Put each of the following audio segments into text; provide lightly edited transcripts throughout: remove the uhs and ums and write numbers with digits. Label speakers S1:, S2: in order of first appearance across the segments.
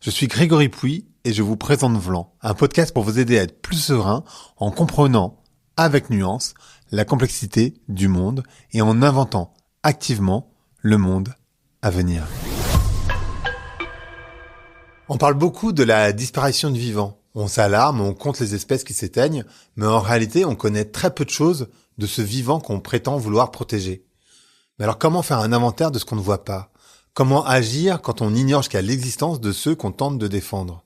S1: Je suis Grégory Pouy et je vous présente Vlan, un podcast pour vous aider à être plus serein en comprenant, avec nuance, la complexité du monde et en inventant activement le monde à venir. On parle beaucoup de la disparition du vivant. On s'alarme, on compte les espèces qui s'éteignent, mais en réalité, on connaît très peu de choses de ce vivant qu'on prétend vouloir protéger. Mais alors comment faire un inventaire de ce qu'on ne voit pas ? Comment agir quand on ignore jusqu'à l'existence de ceux qu'on tente de défendre ?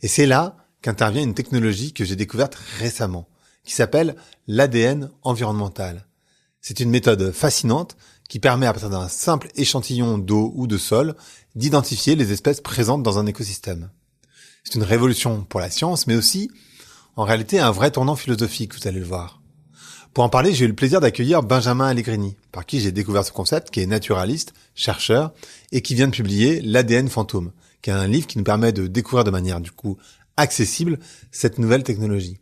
S1: Et c'est là qu'intervient une technologie que j'ai découverte récemment, qui s'appelle l'ADN environnemental. C'est une méthode fascinante qui permet à partir d'un simple échantillon d'eau ou de sol d'identifier les espèces présentes dans un écosystème. C'est une révolution pour la science, mais aussi, en réalité, un vrai tournant philosophique, vous allez le voir. Pour en parler, j'ai eu le plaisir d'accueillir Benjamin Allegrini, par qui j'ai découvert ce concept, qui est naturaliste, chercheur, et qui vient de publier l'ADN fantôme, qui est un livre qui nous permet de découvrir de manière, accessible, cette nouvelle technologie.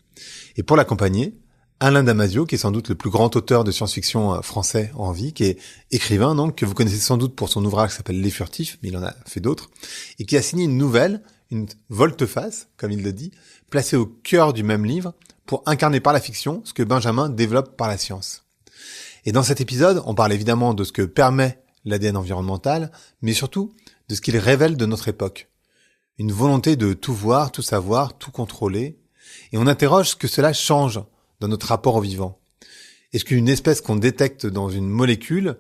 S1: Et pour l'accompagner, Alain Damasio, qui est sans doute le plus grand auteur de science-fiction français en vie, qui est écrivain, donc, que vous connaissez sans doute pour son ouvrage qui s'appelle Les Furtifs, mais il en a fait d'autres, et qui a signé une nouvelle, une volte-face, comme il le dit, placée au cœur du même livre, pour incarner par la fiction ce que Benjamin développe par la science. Et dans cet épisode, on parle évidemment de ce que permet l'ADN environnemental, mais surtout de ce qu'il révèle de notre époque. Une volonté de tout voir, tout savoir, tout contrôler, et on interroge ce que cela change dans notre rapport au vivant. Est-ce qu'une espèce qu'on détecte dans une molécule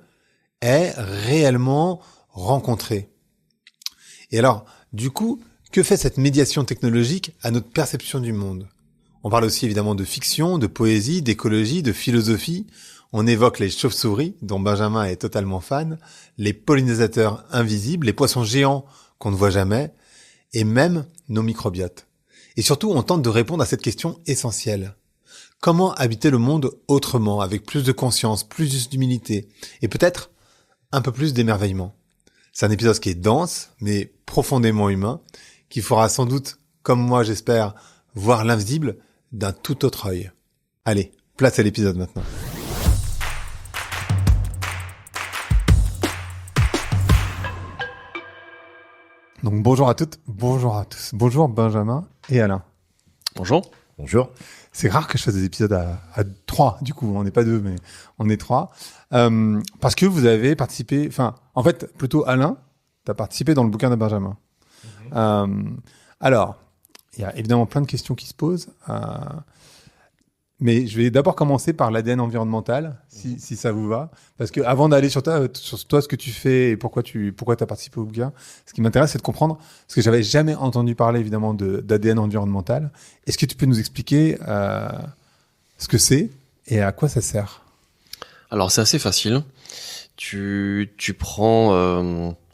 S1: est réellement rencontrée ? Et alors, du coup, que fait cette médiation technologique à notre perception du monde ? On parle aussi évidemment de fiction, de poésie, d'écologie, de philosophie. On évoque les chauves-souris, dont Benjamin est totalement fan, les pollinisateurs invisibles, les poissons géants qu'on ne voit jamais, et même nos microbiotes. Et surtout, on tente de répondre à cette question essentielle. Comment habiter le monde autrement, avec plus de conscience, plus d'humilité, et peut-être un peu plus d'émerveillement ? C'est un épisode qui est dense, mais profondément humain, qui fera sans doute, comme moi j'espère, voir l'invisible d'un tout autre œil. Allez, place à l'épisode maintenant. Donc bonjour à toutes, bonjour à tous. Bonjour Benjamin et Alain.
S2: Bonjour.
S3: Bonjour.
S1: C'est rare que je fasse des épisodes à 3, du coup, on n'est pas 2, mais on est 3. Parce que vous avez participé, en fait, plutôt Alain, tu as participé dans le bouquin de Benjamin. Alors, il y a évidemment plein de questions qui se posent, mais je vais d'abord commencer par l'ADN environnemental, si ça vous va, parce que avant d'aller sur toi, ce que tu fais et pourquoi tu as participé au bouquin, ce qui m'intéresse, c'est de comprendre, parce que j'avais jamais entendu parler évidemment d'ADN environnemental. Est-ce que tu peux nous expliquer ce que c'est et à quoi ça sert ?
S2: Alors c'est assez facile. Tu prends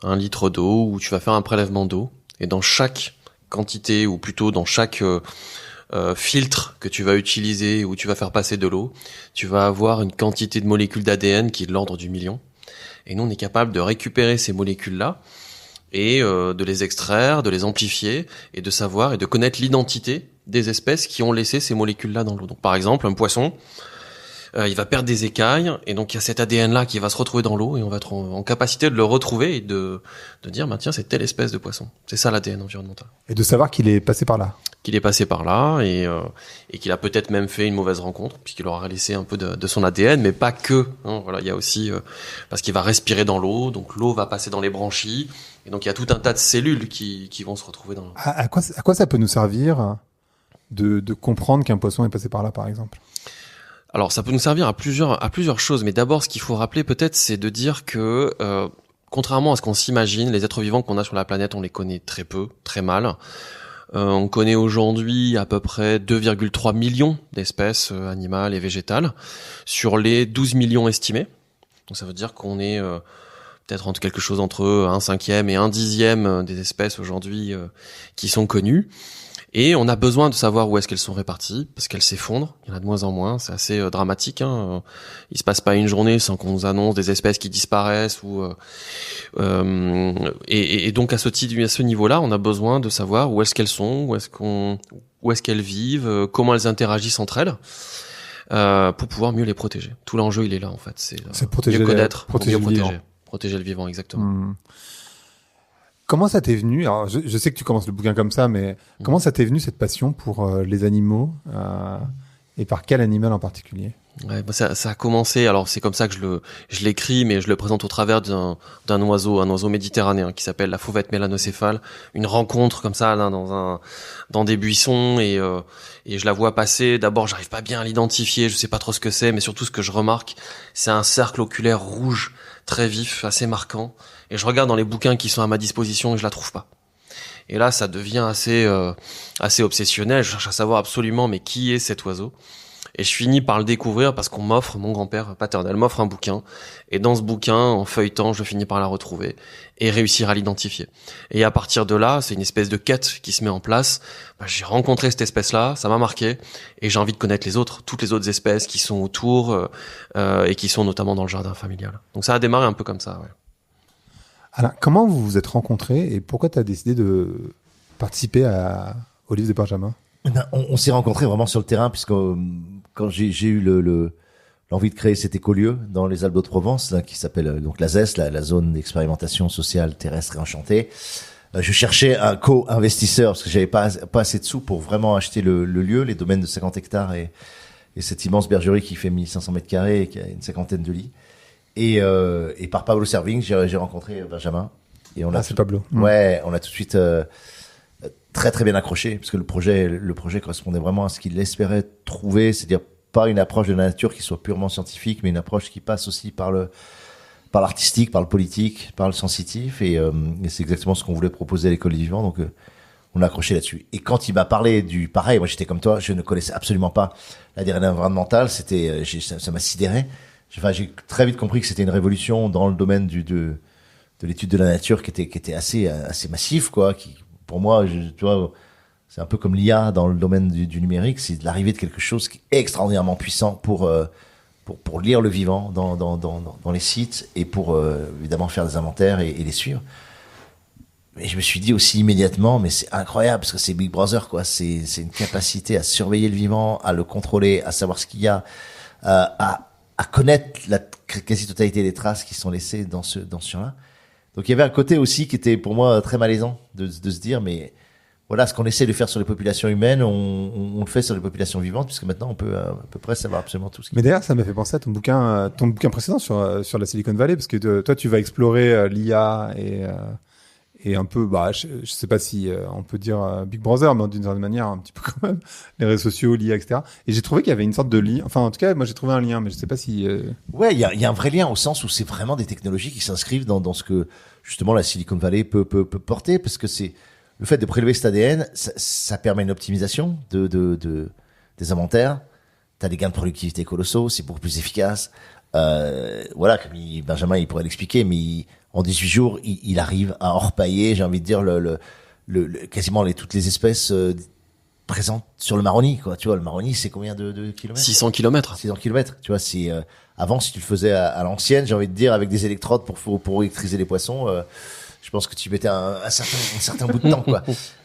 S2: 1 litre d'eau ou tu vas faire un prélèvement d'eau, et dans chaque quantité, ou plutôt dans chaque filtre que tu vas utiliser, où tu vas faire passer de l'eau, tu vas avoir une quantité de molécules d'ADN qui est de l'ordre du million. Et nous, on est capable de récupérer ces molécules-là et de les extraire, de les amplifier et de savoir et de connaître l'identité des espèces qui ont laissé ces molécules-là dans l'eau. Donc, par exemple, un poisson, il va perdre des écailles, et donc il y a cet ADN-là qui va se retrouver dans l'eau, et on va être en capacité de le retrouver et de dire, tiens, c'est telle espèce de poisson. C'est ça l'ADN environnemental.
S1: Et de savoir qu'il est passé par là.
S2: Qu'il est passé par là, et qu'il a peut-être même fait une mauvaise rencontre, puisqu'il aura laissé un peu de son ADN, mais pas que. Voilà, il y a aussi parce qu'il va respirer dans l'eau, donc l'eau va passer dans les branchies, et donc il y a tout un tas de cellules qui vont se retrouver dans l'eau.
S1: À quoi ça peut nous servir de comprendre qu'un poisson est passé par là, par exemple ?
S2: Alors, ça peut nous servir à plusieurs choses, mais d'abord, ce qu'il faut rappeler peut-être, c'est de dire que, contrairement à ce qu'on s'imagine, les êtres vivants qu'on a sur la planète, on les connaît très peu, très mal. On connaît aujourd'hui à peu près 2,3 millions d'espèces animales et végétales sur les 12 millions estimés. Donc ça veut dire qu'on est peut-être entre quelque chose entre 1/5 et 1/10 des espèces aujourd'hui qui sont connues. Et on a besoin de savoir où est-ce qu'elles sont réparties, parce qu'elles s'effondrent. Il y en a de moins en moins. C'est assez dramatique. Il se passe pas une journée sans qu'on nous annonce des espèces qui disparaissent. Et donc à ce niveau-là, on a besoin de savoir où est-ce qu'elles sont, où est-ce qu'elles vivent, comment elles interagissent entre elles, pour pouvoir mieux les protéger. Tout l'enjeu, il est là en fait. C'est
S1: protéger
S2: mieux connaître,
S1: protéger
S2: mieux
S1: le vivant.
S2: protéger le vivant, exactement.
S1: Comment ça t'est venu? Alors, je sais que tu commences le bouquin comme ça, mais comment ça t'est venu cette passion pour les animaux et par quel animal en particulier?
S2: Ouais, bah ça a commencé. Alors c'est comme ça que je l'écris, mais je le présente au travers d'un oiseau, un oiseau méditerranéen qui s'appelle la fauvette mélanocéphale. Une rencontre comme ça là dans des buissons et je la vois passer. D'abord, j'arrive pas bien à l'identifier, je sais pas trop ce que c'est, mais surtout ce que je remarque, c'est un cercle oculaire rouge très vif, assez marquant. Et je regarde dans les bouquins qui sont à ma disposition et je la trouve pas. Et là, ça devient assez obsessionnel. Je cherche à savoir absolument mais qui est cet oiseau. Et je finis par le découvrir parce qu'on m'offre, mon grand-père paternel m'offre un bouquin. Et dans ce bouquin, en feuilletant, je finis par la retrouver et réussir à l'identifier. Et à partir de là, c'est une espèce de quête qui se met en place. J'ai rencontré cette espèce-là, ça m'a marqué. Et j'ai envie de connaître toutes les autres espèces qui sont autour et qui sont notamment dans le jardin familial. Donc ça a démarré un peu comme ça, ouais.
S1: Alors, comment vous vous êtes rencontrés et pourquoi tu as décidé de participer au livre de Benjamin?
S3: On s'est rencontrés vraiment sur le terrain, puisque quand j'ai eu l'envie de créer cet écolieu dans les Alpes d'Haute-Provence, là, qui s'appelle donc la ZES, la zone d'expérimentation sociale terrestre et enchantée, je cherchais un co-investisseur parce que j'avais pas assez de sous pour vraiment acheter le lieu, les domaines de 50 hectares et cette immense bergerie qui fait 1500 mètres carrés et qui a une cinquantaine de lits. Et par Pablo Servigne, j'ai rencontré Benjamin. Et
S1: c'est Pablo.
S3: Ouais, on a tout de suite très très bien accroché, parce que le projet correspondait vraiment à ce qu'il espérait trouver, c'est-à-dire pas une approche de la nature qui soit purement scientifique, mais une approche qui passe aussi par l'artistique, par le politique, par le sensitif, et c'est exactement ce qu'on voulait proposer à l'école du vivant, donc on a accroché là-dessus. Et quand il m'a parlé pareil, moi j'étais comme toi, je ne connaissais absolument pas la dérive environnementale, ça m'a sidéré. J'ai très vite compris que c'était une révolution dans le domaine de l'étude de la nature qui était assez massif, quoi, pour moi, tu vois, c'est un peu comme l'IA dans le domaine du numérique, c'est l'arrivée de quelque chose qui est extraordinairement puissant pour lire le vivant dans les sites et pour évidemment faire des inventaires et les suivre. Mais je me suis dit aussi immédiatement, mais c'est incroyable parce que c'est Big Brother, quoi. C'est une capacité à surveiller le vivant, à le contrôler, à savoir ce qu'il y a, à connaître la quasi-totalité des traces qui sont laissées dans ce champ-là. Donc il y avait un côté aussi qui était pour moi très malaisant de se dire, mais voilà, ce qu'on essaie de faire sur les populations humaines, on le fait sur les populations vivantes, puisque maintenant on peut à peu près savoir absolument tout ce qui...
S1: Mais d'ailleurs, ça m'a fait penser à ton bouquin précédent sur la Silicon Valley, parce que toi tu vas explorer l'IA et un peu, je sais pas si on peut dire Big Brother, mais d'une certaine manière un petit peu quand même, les réseaux sociaux, l'IA, etc. Et j'ai trouvé qu'il y avait une sorte de lien, enfin en tout cas moi j'ai trouvé un lien, mais je sais pas si...
S3: Ouais, il y a un vrai lien au sens où c'est vraiment des technologies qui s'inscrivent dans ce que justement la Silicon Valley peut porter, parce que c'est le fait de prélever cet ADN, ça permet une optimisation des inventaires, t'as des gains de productivité colossaux, c'est beaucoup plus efficace. Voilà, comme Benjamin il pourrait l'expliquer, mais en 18 jours, il arrive à orpailler, j'ai envie de dire, quasiment toutes les espèces présentes sur le Maroni, quoi. Tu vois, le Maroni, c'est combien de kilomètres?
S2: 600 kilomètres.
S3: 600 kilomètres. Tu vois, c'est, avant, si tu le faisais à l'ancienne, j'ai envie de dire, avec des électrodes pour électriser les poissons, je pense que tu mettais un certain bout de temps, quoi.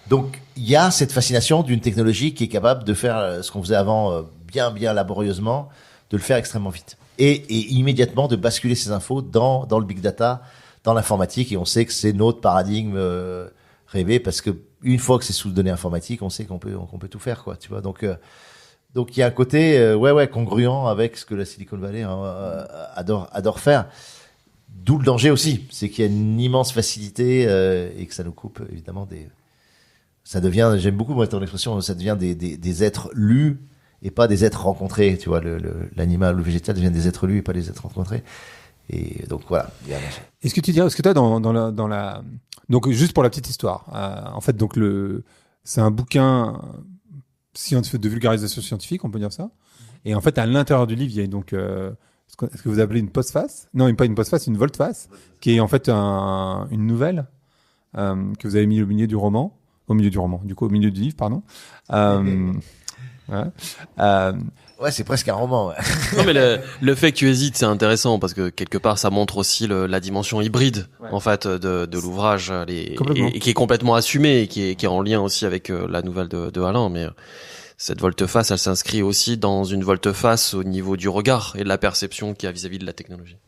S3: Donc, il y a cette fascination d'une technologie qui est capable de faire ce qu'on faisait avant bien laborieusement, de le faire extrêmement vite. Et immédiatement de basculer ces infos dans le big data, dans l'informatique, et on sait que c'est notre paradigme rêvé, parce que une fois que c'est sous données informatiques, on sait qu'on peut tout faire, quoi, tu vois. Donc il y a un côté congruent avec ce que la Silicon Valley adore faire. D'où le danger aussi, c'est qu'il y a une immense facilité et que ça nous coupe évidemment ça devient, j'aime beaucoup moi ton expression, ça devient des êtres lus et pas des êtres rencontrés, tu vois, l'animal ou le végétal deviennent des êtres lus et pas des êtres rencontrés. Et donc voilà.
S1: Est-ce que tu dirais, est-ce que toi dans la donc juste pour la petite histoire, en fait donc c'est un bouquin scientifique de vulgarisation scientifique, on peut dire ça. Et en fait à l'intérieur du livre il y a donc ce que vous appelez une postface, non pas une postface, une volte-face, qui est en fait une nouvelle que vous avez mis au milieu du roman, au milieu du livre, pardon.
S3: Ouais, c'est presque un roman. Ouais.
S2: Non, mais le fait que tu hésites, c'est intéressant parce que quelque part, ça montre aussi la dimension hybride, en fait, de l'ouvrage, et qui est complètement assumée et qui est en lien aussi avec la nouvelle de Alain. Mais cette volte-face, elle s'inscrit aussi dans une volte-face au niveau du regard et de la perception qu'il y a vis-à-vis de la technologie.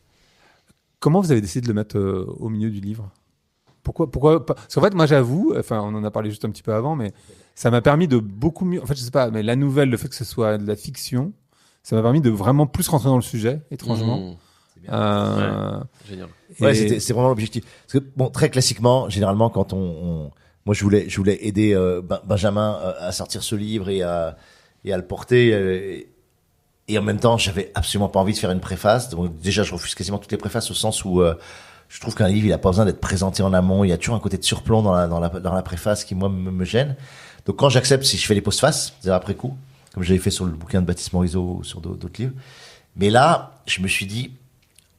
S1: Comment vous avez décidé de le mettre au milieu du livre?
S4: Pourquoi pas? Parce qu'en fait, moi, j'avoue, enfin, on en a parlé juste un petit peu avant, mais ça m'a permis de beaucoup mieux. En fait, je sais pas, mais la nouvelle, le fait que ce soit de la fiction, ça m'a permis de vraiment plus rentrer dans le sujet, étrangement.
S2: Génial.
S3: Ouais, c'est vraiment l'objectif. Parce que bon, très classiquement, généralement, quand moi, je voulais aider Benjamin à sortir ce livre et à le porter. Et en même temps, j'avais absolument pas envie de faire une préface. Donc déjà, je refuse quasiment toutes les préfaces au sens où je trouve qu'un livre, il a pas besoin d'être présenté en amont. Il y a toujours un côté de surplomb dans la préface qui moi me gêne. Donc quand j'accepte, si je fais les postfaces, c'est-à-dire après coup, comme j'avais fait sur le bouquin de Baptiste Morisot ou sur d'autres livres. Mais là, je me suis dit,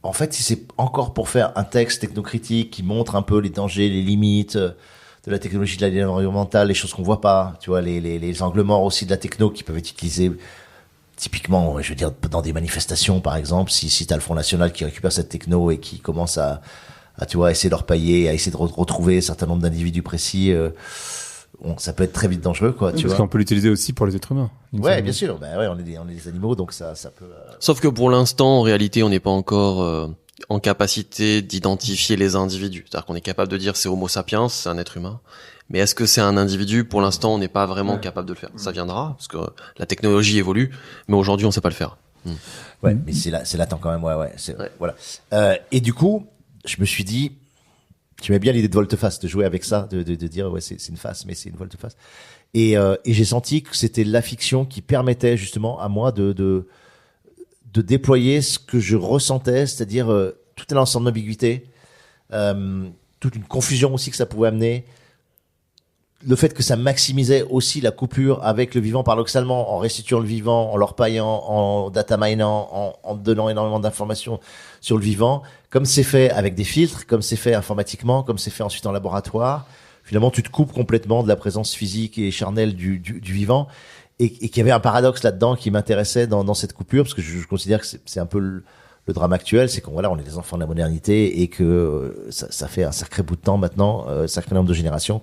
S3: en fait, si c'est encore pour faire un texte technocritique qui montre un peu les dangers, les limites de la technologie, de la environnementale, les choses qu'on voit pas, tu vois, les angles morts aussi de la techno qui peuvent être utilisés typiquement, je veux dire, dans des manifestations, par exemple, si t'as le Front National qui récupère cette techno et qui commence à tu vois, essayer de leur payer, à essayer de retrouver un certain nombre d'individus précis, ça peut être très vite dangereux, quoi, tu vois.
S4: Parce qu'on peut l'utiliser aussi pour les êtres humains.
S3: Ouais, bien sûr. Ben ouais, on est des animaux, donc ça peut.
S2: Sauf que pour l'instant, en réalité, on n'est pas encore en capacité d'identifier les individus. C'est-à-dire qu'on est capable de dire c'est Homo sapiens, c'est un être humain. Mais est-ce que c'est un individu? Pour l'instant, on n'est pas vraiment capable de le faire. Ça viendra, parce que la technologie évolue, mais aujourd'hui, on sait pas le faire.
S3: Ouais, mais c'est latent quand même, ouais. Voilà. Et du coup, je me suis dit, j'aimais bien l'idée de volte-face, de jouer avec ça, de dire, ouais, c'est une face, mais c'est une volte-face. Et j'ai senti que c'était la fiction qui permettait justement à moi de déployer ce que je ressentais, c'est-à-dire tout un ensemble d'ambiguïtés, toute une confusion aussi que ça pouvait amener, le fait que ça maximisait aussi la coupure avec le vivant, paradoxalement, en restituant le vivant, en l'orpaillant, en data minant, en donnant énormément d'informations sur le vivant, comme c'est fait avec des filtres, comme c'est fait informatiquement, comme c'est fait ensuite en laboratoire. Finalement, tu te coupes complètement de la présence physique et charnelle du vivant, et qu'il y avait un paradoxe là-dedans qui m'intéressait dans cette coupure, parce que je considère que c'est un peu le drame actuel, c'est qu'on on est des enfants de la modernité et que ça fait un sacré bout de temps maintenant, un sacré nombre de générations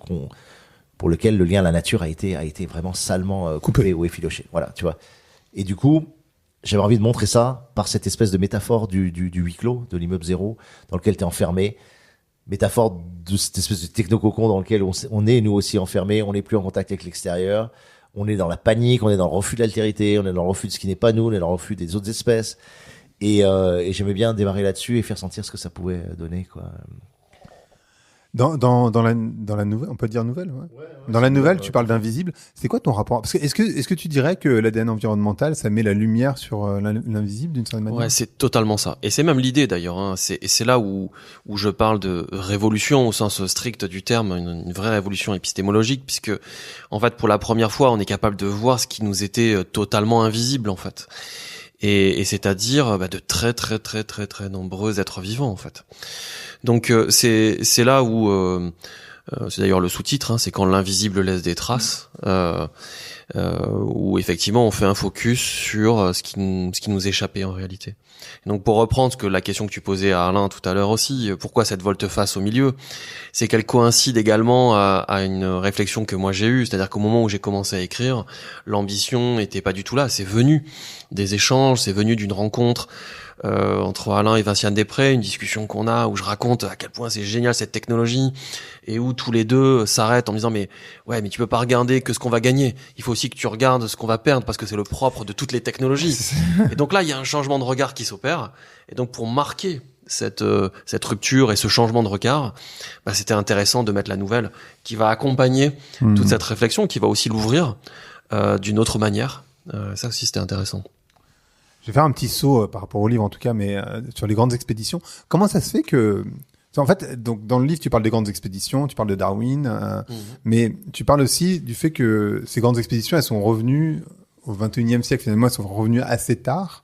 S3: pour lequel le lien à la nature a été vraiment salement coupé ou effiloché. Voilà, tu vois. Et du coup, j'avais envie de montrer ça par cette espèce de métaphore du huis clos, de l'immeuble zéro, dans lequel t'es enfermé. Métaphore de cette espèce de technococon dans lequel on est nous aussi enfermés, on n'est plus en contact avec l'extérieur, on est dans la panique, on est dans le refus de l'altérité, on est dans le refus de ce qui n'est pas nous, on est dans le refus des autres espèces. Et j'aimais bien démarrer là-dessus et faire sentir ce que ça pouvait donner, quoi.
S1: Dans la nouvelle, on peut dire nouvelle, ouais. Dans la nouvelle, tu parles d'invisible. C'est quoi ton rapport? Parce que est-ce que tu dirais que l'ADN environnemental, ça met la lumière sur l'invisible d'une certaine manière?
S2: Ouais, c'est totalement ça. Et c'est même l'idée d'ailleurs. Hein. C'est là où je parle de révolution au sens strict du terme, une vraie révolution épistémologique, puisque en fait, pour la première fois, on est capable de voir ce qui nous était totalement invisible en fait. Et c'est-à-dire de très très très très très nombreux êtres vivants en fait. Donc c'est là où c'est d'ailleurs le sous-titre, hein, c'est quand l'invisible laisse des traces, où effectivement on fait un focus sur ce qui nous échappait en réalité. Et donc pour reprendre la question que tu posais à Alain tout à l'heure aussi, pourquoi cette volte-face au milieu, c'est qu'elle coïncide également à une réflexion que moi j'ai eue, c'est-à-dire qu'au moment où j'ai commencé à écrire, l'ambition était pas du tout là, c'est venu des échanges, c'est venu d'une rencontre entre Alain et Vinciane Després, une discussion qu'on a où je raconte à quel point c'est génial cette technologie et où tous les deux s'arrêtent en me disant mais tu peux pas regarder que ce qu'on va gagner, il faut aussi que tu regardes ce qu'on va perdre parce que c'est le propre de toutes les technologies. Et donc là il y a un changement de regard qui s'opère, et donc pour marquer cette rupture et ce changement de regard, c'était intéressant de mettre la nouvelle qui va accompagner toute cette réflexion, qui va aussi l'ouvrir d'une autre manière. Ça aussi c'était intéressant.
S1: Je vais faire un petit saut par rapport au livre en tout cas, mais sur les grandes expéditions. Comment ça se fait que... En fait, donc dans le livre, tu parles des grandes expéditions, tu parles de Darwin, mais tu parles aussi du fait que ces grandes expéditions, elles sont revenues au 21e siècle, finalement, elles sont revenues assez tard.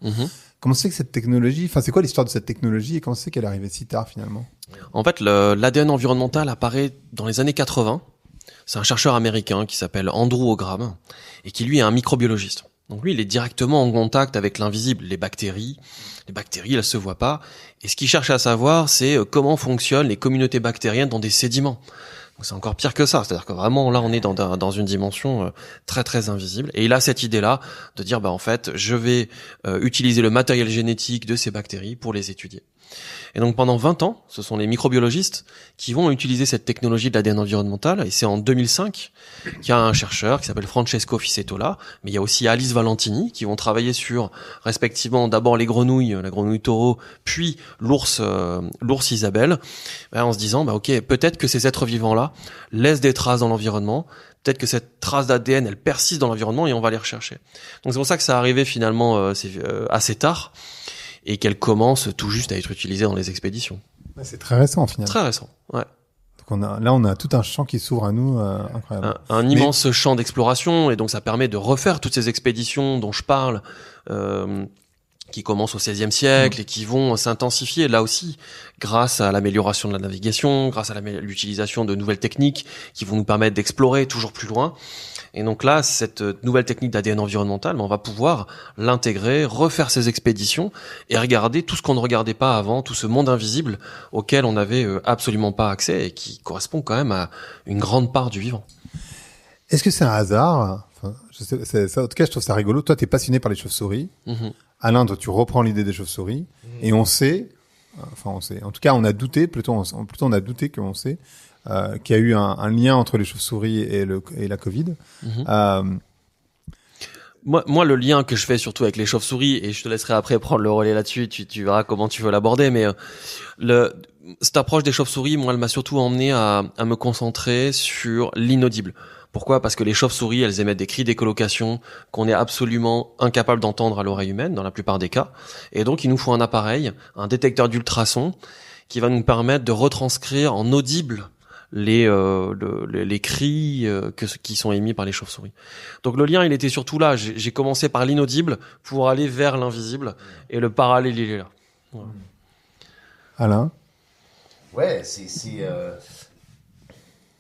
S1: Comment c'est que cette technologie... Enfin, c'est quoi l'histoire de cette technologie et comment c'est qu'elle est arrivée si tard, finalement?
S2: En fait, l'ADN environnemental apparaît dans les années 80. C'est un chercheur américain qui s'appelle Andrew Ogram et qui, lui, est un microbiologiste. Donc lui, il est directement en contact avec l'invisible, les bactéries. Les bactéries, elles se voient pas. Et ce qu'il cherche à savoir, c'est comment fonctionnent les communautés bactériennes dans des sédiments. Donc c'est encore pire que ça. C'est-à-dire que vraiment, là, on est dans une dimension très, très invisible. Et il a cette idée-là de dire, en fait, je vais utiliser le matériel génétique de ces bactéries pour les étudier. Et donc pendant 20 ans, ce sont les microbiologistes qui vont utiliser cette technologie de l'ADN environnemental. Et c'est en 2005 qu'il y a un chercheur qui s'appelle Francesco Ficetola, mais il y a aussi Alice Valentini qui vont travailler sur respectivement d'abord les grenouilles, la grenouille taureau, puis l'ours Isabelle, en se disant ok, peut-être que ces êtres vivants-là laissent des traces dans l'environnement. Peut-être que cette trace d'ADN, elle persiste dans l'environnement et on va les rechercher. Donc c'est pour ça que ça arrivait finalement assez tard et qu'elle commence tout juste à être utilisée dans les expéditions.
S1: C'est très récent, finalement.
S2: Très récent, ouais.
S1: Donc on a tout un champ qui s'ouvre à nous, incroyable.
S2: Un immense champ d'exploration, et donc ça permet de refaire toutes ces expéditions dont je parle, qui commencent au XVIe siècle et qui vont s'intensifier là aussi grâce à l'amélioration de la navigation, grâce à l'utilisation de nouvelles techniques qui vont nous permettre d'explorer toujours plus loin. Et donc là, cette nouvelle technique d'ADN environnemental, on va pouvoir l'intégrer, refaire ces expéditions et regarder tout ce qu'on ne regardait pas avant, tout ce monde invisible auquel on n'avait absolument pas accès et qui correspond quand même à une grande part du vivant.
S1: Est-ce que c'est un hasard? Enfin, je sais, ça, en tout cas, je trouve ça rigolo. Toi, t'es passionné par les chauves-souris. Alain, toi, tu reprends l'idée des chauves-souris. Et on sait, en tout cas, on a douté, plutôt on a douté qu'on sait, qu'il y a eu un lien entre les chauves-souris et la Covid.
S2: Moi, le lien que je fais surtout avec les chauves-souris, et je te laisserai après prendre le relais là-dessus, tu verras comment tu veux l'aborder, mais cette approche des chauves-souris, moi, elle m'a surtout emmené à me concentrer sur l'inaudible. Pourquoi? Parce que les chauves-souris, elles émettent des cris d'écholocation qu'on est absolument incapable d'entendre à l'oreille humaine, dans la plupart des cas. Et donc, il nous faut un appareil, un détecteur d'ultrasons, qui va nous permettre de retranscrire en audible les cris qui sont émis par les chauves-souris. Donc le lien, il était surtout là. J'ai commencé par l'inaudible pour aller vers l'invisible, et le parallèle, il est là. Voilà.
S1: Alain?
S3: Ouais,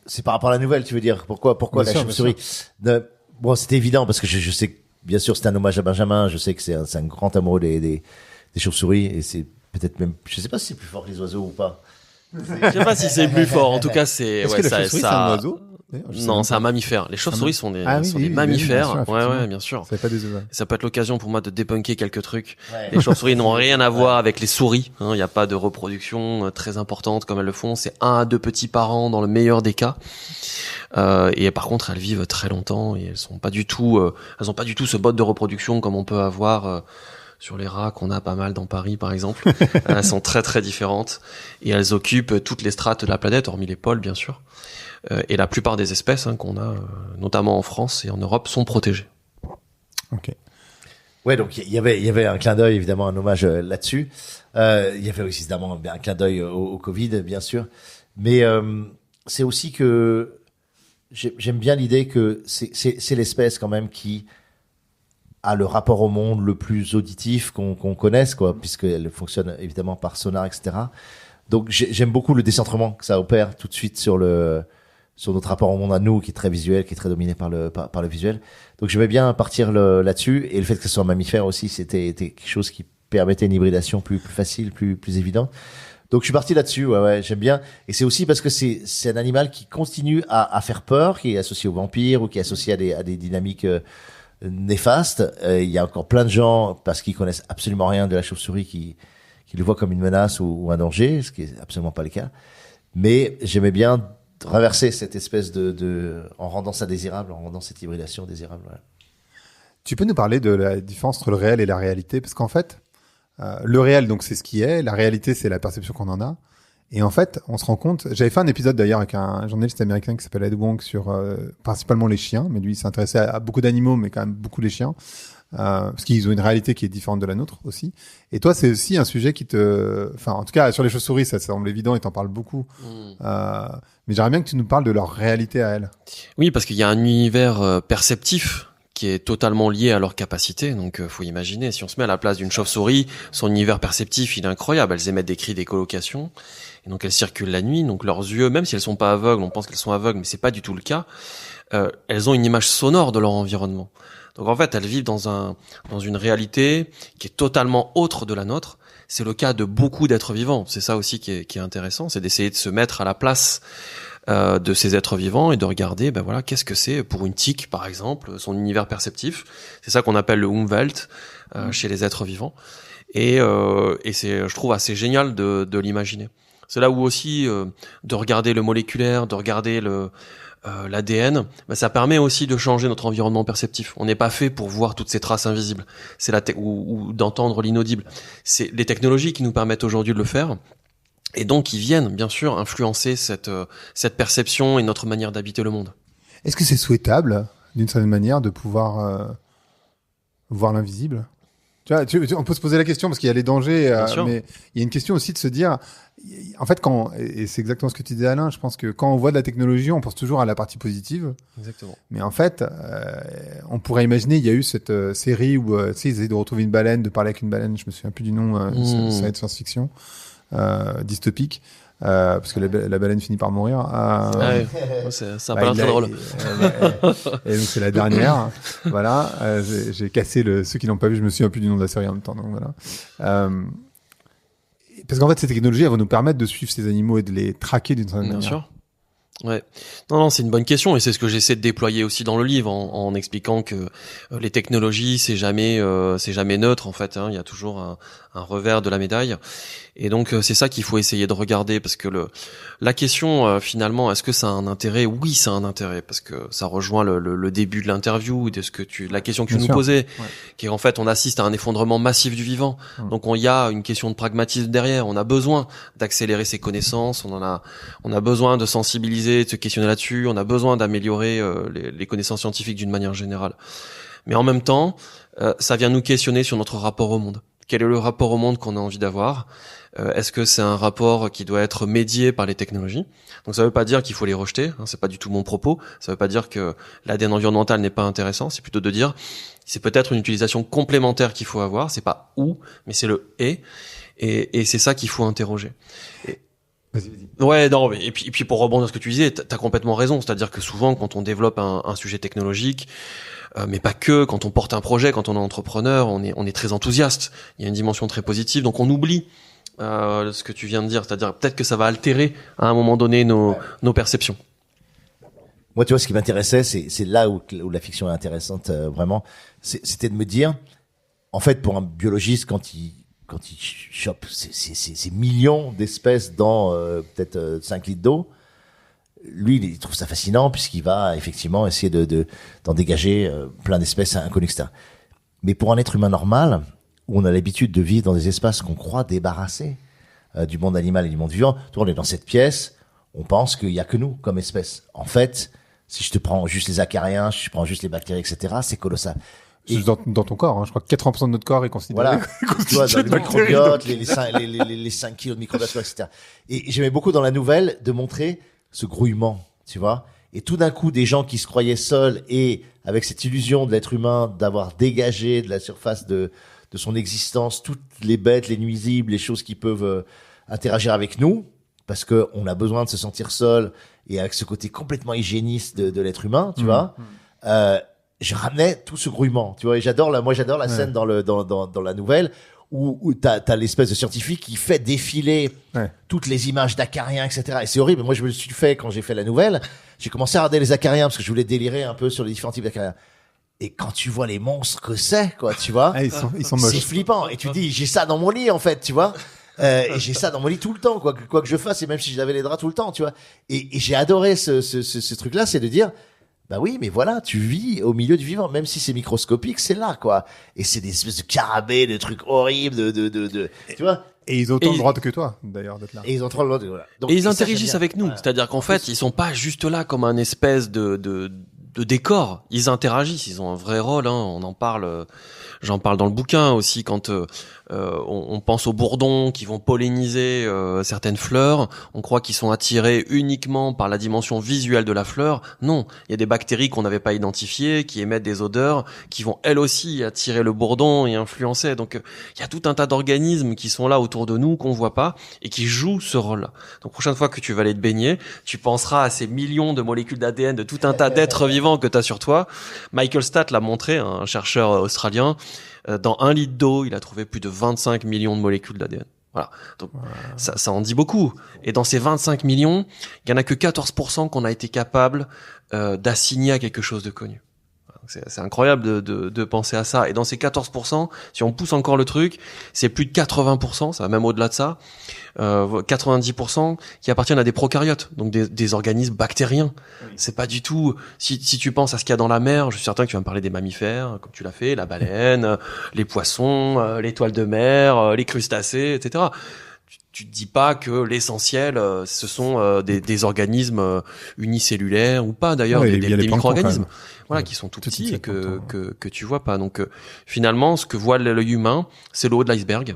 S3: c'est par rapport à la nouvelle, tu veux dire. Pourquoi la chauve-souris? Bon, c'était évident parce que je sais que, bien sûr, c'est un hommage à Benjamin. Je sais que c'est un grand amoureux des chauves-souris, et c'est peut-être même, je sais pas si c'est plus fort que les oiseaux ou pas.
S2: Je sais pas si c'est plus fort. En tout cas, c'est
S1: que la chauve-souris, c'est un oiseau?
S2: Non, c'est un mammifère. Les chauves-souris sont des mammifères. Bien sûr.
S1: C'est pas des oiseaux.
S2: Ça peut être l'occasion pour moi de débunker quelques trucs. Ouais. Les chauves-souris n'ont rien à voir avec les souris. Il n'y a pas de reproduction très importante comme elles le font. C'est 1 à 2 petits par an dans le meilleur des cas. Et par contre, elles vivent très longtemps et elles ont pas du tout ce mode de reproduction comme on peut avoir sur les rats qu'on a pas mal dans Paris, par exemple. Elles sont très très différentes et elles occupent toutes les strates de la planète, hormis les pôles, bien sûr. Et la plupart des espèces qu'on a, notamment en France et en Europe, sont protégées.
S1: Ok.
S3: Ouais, donc il y avait un clin d'œil, évidemment, un hommage là-dessus. Il y avait aussi évidemment un clin d'œil au Covid, bien sûr. Mais c'est aussi que j'aime bien l'idée que c'est l'espèce quand même qui a le rapport au monde le plus auditif qu'on connaisse, quoi, puisqu'elle fonctionne évidemment par sonar, etc. Donc j'aime beaucoup le décentrement que ça opère tout de suite sur notre rapport au monde à nous, qui est très visuel, qui est très dominé par le visuel. Donc j'aimais bien partir là-dessus, et le fait que ce soit un mammifère aussi, c'était quelque chose qui permettait une hybridation plus facile, plus évidente. Donc je suis parti là-dessus, ouais, j'aime bien. Et c'est aussi parce que c'est un animal qui continue à faire peur, qui est associé aux vampires ou qui est associé à des dynamiques néfastes. Il y a encore plein de gens, parce qu'ils connaissent absolument rien de la chauve-souris, qui le voient comme une menace ou un danger, ce qui est absolument pas le cas. Mais j'aimais bien traverser cette espèce en rendant ça désirable, en rendant cette hybridation désirable. Ouais.
S1: Tu peux nous parler de la différence entre le réel et la réalité? Parce qu'en fait, le réel, donc, c'est ce qui est. La réalité, c'est la perception qu'on en a. Et en fait, on se rend compte... J'avais fait un épisode, d'ailleurs, avec un journaliste américain qui s'appelle Ed Wong sur principalement les chiens. Mais lui, il s'intéressait à beaucoup d'animaux, mais quand même beaucoup les chiens. Parce qu'ils ont une réalité qui est différente de la nôtre aussi. Et toi, c'est aussi un sujet qui en tout cas, sur les chauves-souris, ça semble évident et t'en parles beaucoup. Mais j'aimerais bien que tu nous parles de leur réalité à elles.
S2: Oui, parce qu'il y a un univers perceptif qui est totalement lié à leur capacité. Donc, faut imaginer, si on se met à la place d'une chauve-souris, son univers perceptif, il est incroyable. Elles émettent des cris d'écholocation. Et donc, elles circulent la nuit. Donc, leurs yeux, même si elles sont pas aveugles, on pense qu'elles sont aveugles, mais c'est pas du tout le cas. Elles ont une image sonore de leur environnement. Donc, en fait, elles vivent dans une réalité qui est totalement autre de la nôtre. C'est le cas de beaucoup d'êtres vivants. C'est ça aussi qui est intéressant. C'est d'essayer de se mettre à la place de ces êtres vivants et de regarder, qu'est-ce que c'est pour une tique, par exemple, son univers perceptif. C'est ça qu'on appelle le Umwelt chez les êtres vivants. Et c'est, je trouve, assez génial de l'imaginer. C'est là où aussi de regarder le moléculaire, de regarder l'ADN, ça permet aussi de changer notre environnement perceptif. On n'est pas fait pour voir toutes ces traces invisibles. C'est ou d'entendre l'inaudible. C'est les technologies qui nous permettent aujourd'hui de le faire. Et donc, qui viennent, bien sûr, influencer cette perception et notre manière d'habiter le monde.
S4: Est-ce que c'est souhaitable, d'une certaine manière, de pouvoir voir l'invisible ? Tu vois, on peut se poser la question parce qu'il y a les dangers, mais il y a une question aussi de se dire, en fait, et c'est exactement ce que tu disais, Alain, je pense que quand on voit de la technologie, on pense toujours à la partie positive.
S2: Exactement.
S4: Mais en fait, on pourrait imaginer, il y a eu cette série où, tu sais, ils essaient de retrouver une baleine, de parler avec une baleine, je me souviens plus du nom, ça va être science-fiction, dystopique. Parce que la baleine finit par mourir.
S2: Ouais, ça a pas l'air très drôle.
S4: Et donc c'est la dernière. Voilà, j'ai cassé ceux qui l'ont pas vu. Je me souviens plus du nom de la série en même temps. Donc voilà. Parce qu'en fait, ces technologies, elles vont nous permettre de suivre ces animaux et de les traquer d'une certaine manière.
S2: Bien sûr. Ouais. Non, c'est une bonne question et c'est ce que j'essaie de déployer aussi dans le livre en expliquant que les technologies c'est jamais neutre en fait. Il y a toujours un revers de la médaille. Et donc c'est ça qu'il faut essayer de regarder parce que la question finalement est-ce que ça a un intérêt ? Oui, ça a un intérêt parce que ça rejoint le début de l'interview de la question que tu nous posais, qui est en fait on assiste à un effondrement massif du vivant. Donc il y a une question de pragmatisme derrière. On a besoin d'accélérer ses connaissances. On a besoin de sensibiliser, de se questionner là-dessus. On a besoin d'améliorer les connaissances scientifiques d'une manière générale. Mais en même temps, ça vient nous questionner sur notre rapport au monde. Quel est le rapport au monde qu'on a envie d'avoir ? Est-ce que c'est un rapport qui doit être médié par les technologies ? Donc ça veut pas dire qu'il faut les rejeter, c'est pas du tout mon propos. Ça veut pas dire que l'ADN environnemental n'est pas intéressant, c'est plutôt de dire c'est peut-être une utilisation complémentaire qu'il faut avoir, c'est pas ou, mais c'est le et c'est ça qu'il faut interroger.
S4: Vas-y.
S2: Ouais, non, et puis pour rebondir sur ce que tu disais, t'as complètement raison, c'est-à-dire que souvent quand on développe un sujet technologique, mais pas que, quand on porte un projet, quand on est entrepreneur, on est très enthousiaste. Il y a une dimension très positive, donc on oublie ce que tu viens de dire, c'est-à-dire peut-être que ça va altérer à un moment donné nos perceptions.
S3: Moi, tu vois, ce qui m'intéressait, c'est là où la fiction est intéressante vraiment, c'était de me dire, en fait, pour un biologiste, quand il chope ces millions d'espèces dans peut-être 5 litres d'eau, lui, il trouve ça fascinant puisqu'il va effectivement essayer d'en dégager plein d'espèces inconnues, etc. Mais pour un être humain normal, où on a l'habitude de vivre dans des espaces qu'on croit débarrassés du monde animal et du monde vivant, on est dans cette pièce, on pense qu'il y a que nous comme espèce. En fait, si je te prends juste les acariens, si je prends juste les bactéries, etc., c'est colossal.
S4: Et dans ton corps, je crois que 80% de notre corps est considéré.
S3: Voilà. Tu vois, dans les microbiotes, les 5 kilos de microbiotes, etc. Et j'aimais beaucoup dans la nouvelle de montrer ce grouillement, tu vois. Et tout d'un coup, des gens qui se croyaient seuls et avec cette illusion de l'être humain d'avoir dégagé de la surface de son existence toutes les bêtes, les nuisibles, les choses qui peuvent interagir avec nous, parce que on a besoin de se sentir seul et avec ce côté complètement hygiéniste de l'être humain, tu vois. Je ramenais tout ce grouillement, tu vois. Et j'adore la scène dans la nouvelle où t'as l'espèce de scientifique qui fait défiler toutes les images d'acariens, etc. Et c'est horrible. Moi, je me suis fait, quand j'ai fait la nouvelle, j'ai commencé à regarder les acariens parce que je voulais délirer un peu sur les différents types d'acariens. Et quand tu vois les monstres que c'est, quoi, tu vois.
S4: Ils sont moches.
S3: C'est flippant. Et tu dis, j'ai ça dans mon lit, en fait, tu vois. Et j'ai ça dans mon lit tout le temps, quoi que je fasse, et même si j'avais les draps tout le temps, tu vois. Et j'ai adoré ce truc-là, c'est de dire, bah oui, mais voilà, tu vis au milieu du vivant, même si c'est microscopique, c'est là, quoi. Et c'est des espèces de carabées, de trucs horribles, tu vois.
S4: Et ils ont autant de droits que toi, d'ailleurs, d'être là.
S3: Et ils ont trop le droit de, voilà. Donc,
S2: et ils interagissent avec nous. Voilà. C'est-à-dire qu'en fait, ils sont pas juste là comme un espèce de décor. Ils interagissent, ils ont un vrai rôle, on en parle, j'en parle dans le bouquin aussi quand on pense aux bourdons qui vont polliniser certaines fleurs, on croit qu'ils sont attirés uniquement par la dimension visuelle de la fleur. Non, il y a des bactéries qu'on n'avait pas identifiées, qui émettent des odeurs, qui vont elles aussi attirer le bourdon et influencer. Donc il y a tout un tas d'organismes qui sont là autour de nous, qu'on voit pas, et qui jouent ce rôle-là. Donc prochaine fois que tu vas aller te baigner, tu penseras à ces millions de molécules d'ADN de tout un tas d'êtres vivants que tu as sur toi. Michael Statt l'a montré, un chercheur australien. Dans 1 litre d'eau, il a trouvé plus de 25 millions de molécules d'ADN. Voilà. Donc, ça en dit beaucoup. Et dans ces 25 millions, il y en a que 14% qu'on a été capable d'assigner à quelque chose de connu. C'est incroyable de penser à ça. Et dans ces 14%, si on pousse encore le truc, c'est plus de 80%, ça va même au-delà de ça, 90% qui appartiennent à des prokaryotes, donc des organismes bactériens. Oui. C'est pas du tout, si tu penses à ce qu'il y a dans la mer, je suis certain que tu vas me parler des mammifères, comme tu l'as fait, la baleine, les poissons, l'étoile de mer, les crustacés, etc. Tu te dis pas que l'essentiel, ce sont des organismes unicellulaires ou pas d'ailleurs, des micro-organismes, voilà, qui sont tout petits et que tu vois pas. Donc finalement, ce que voit l'œil humain, c'est le haut de l'iceberg.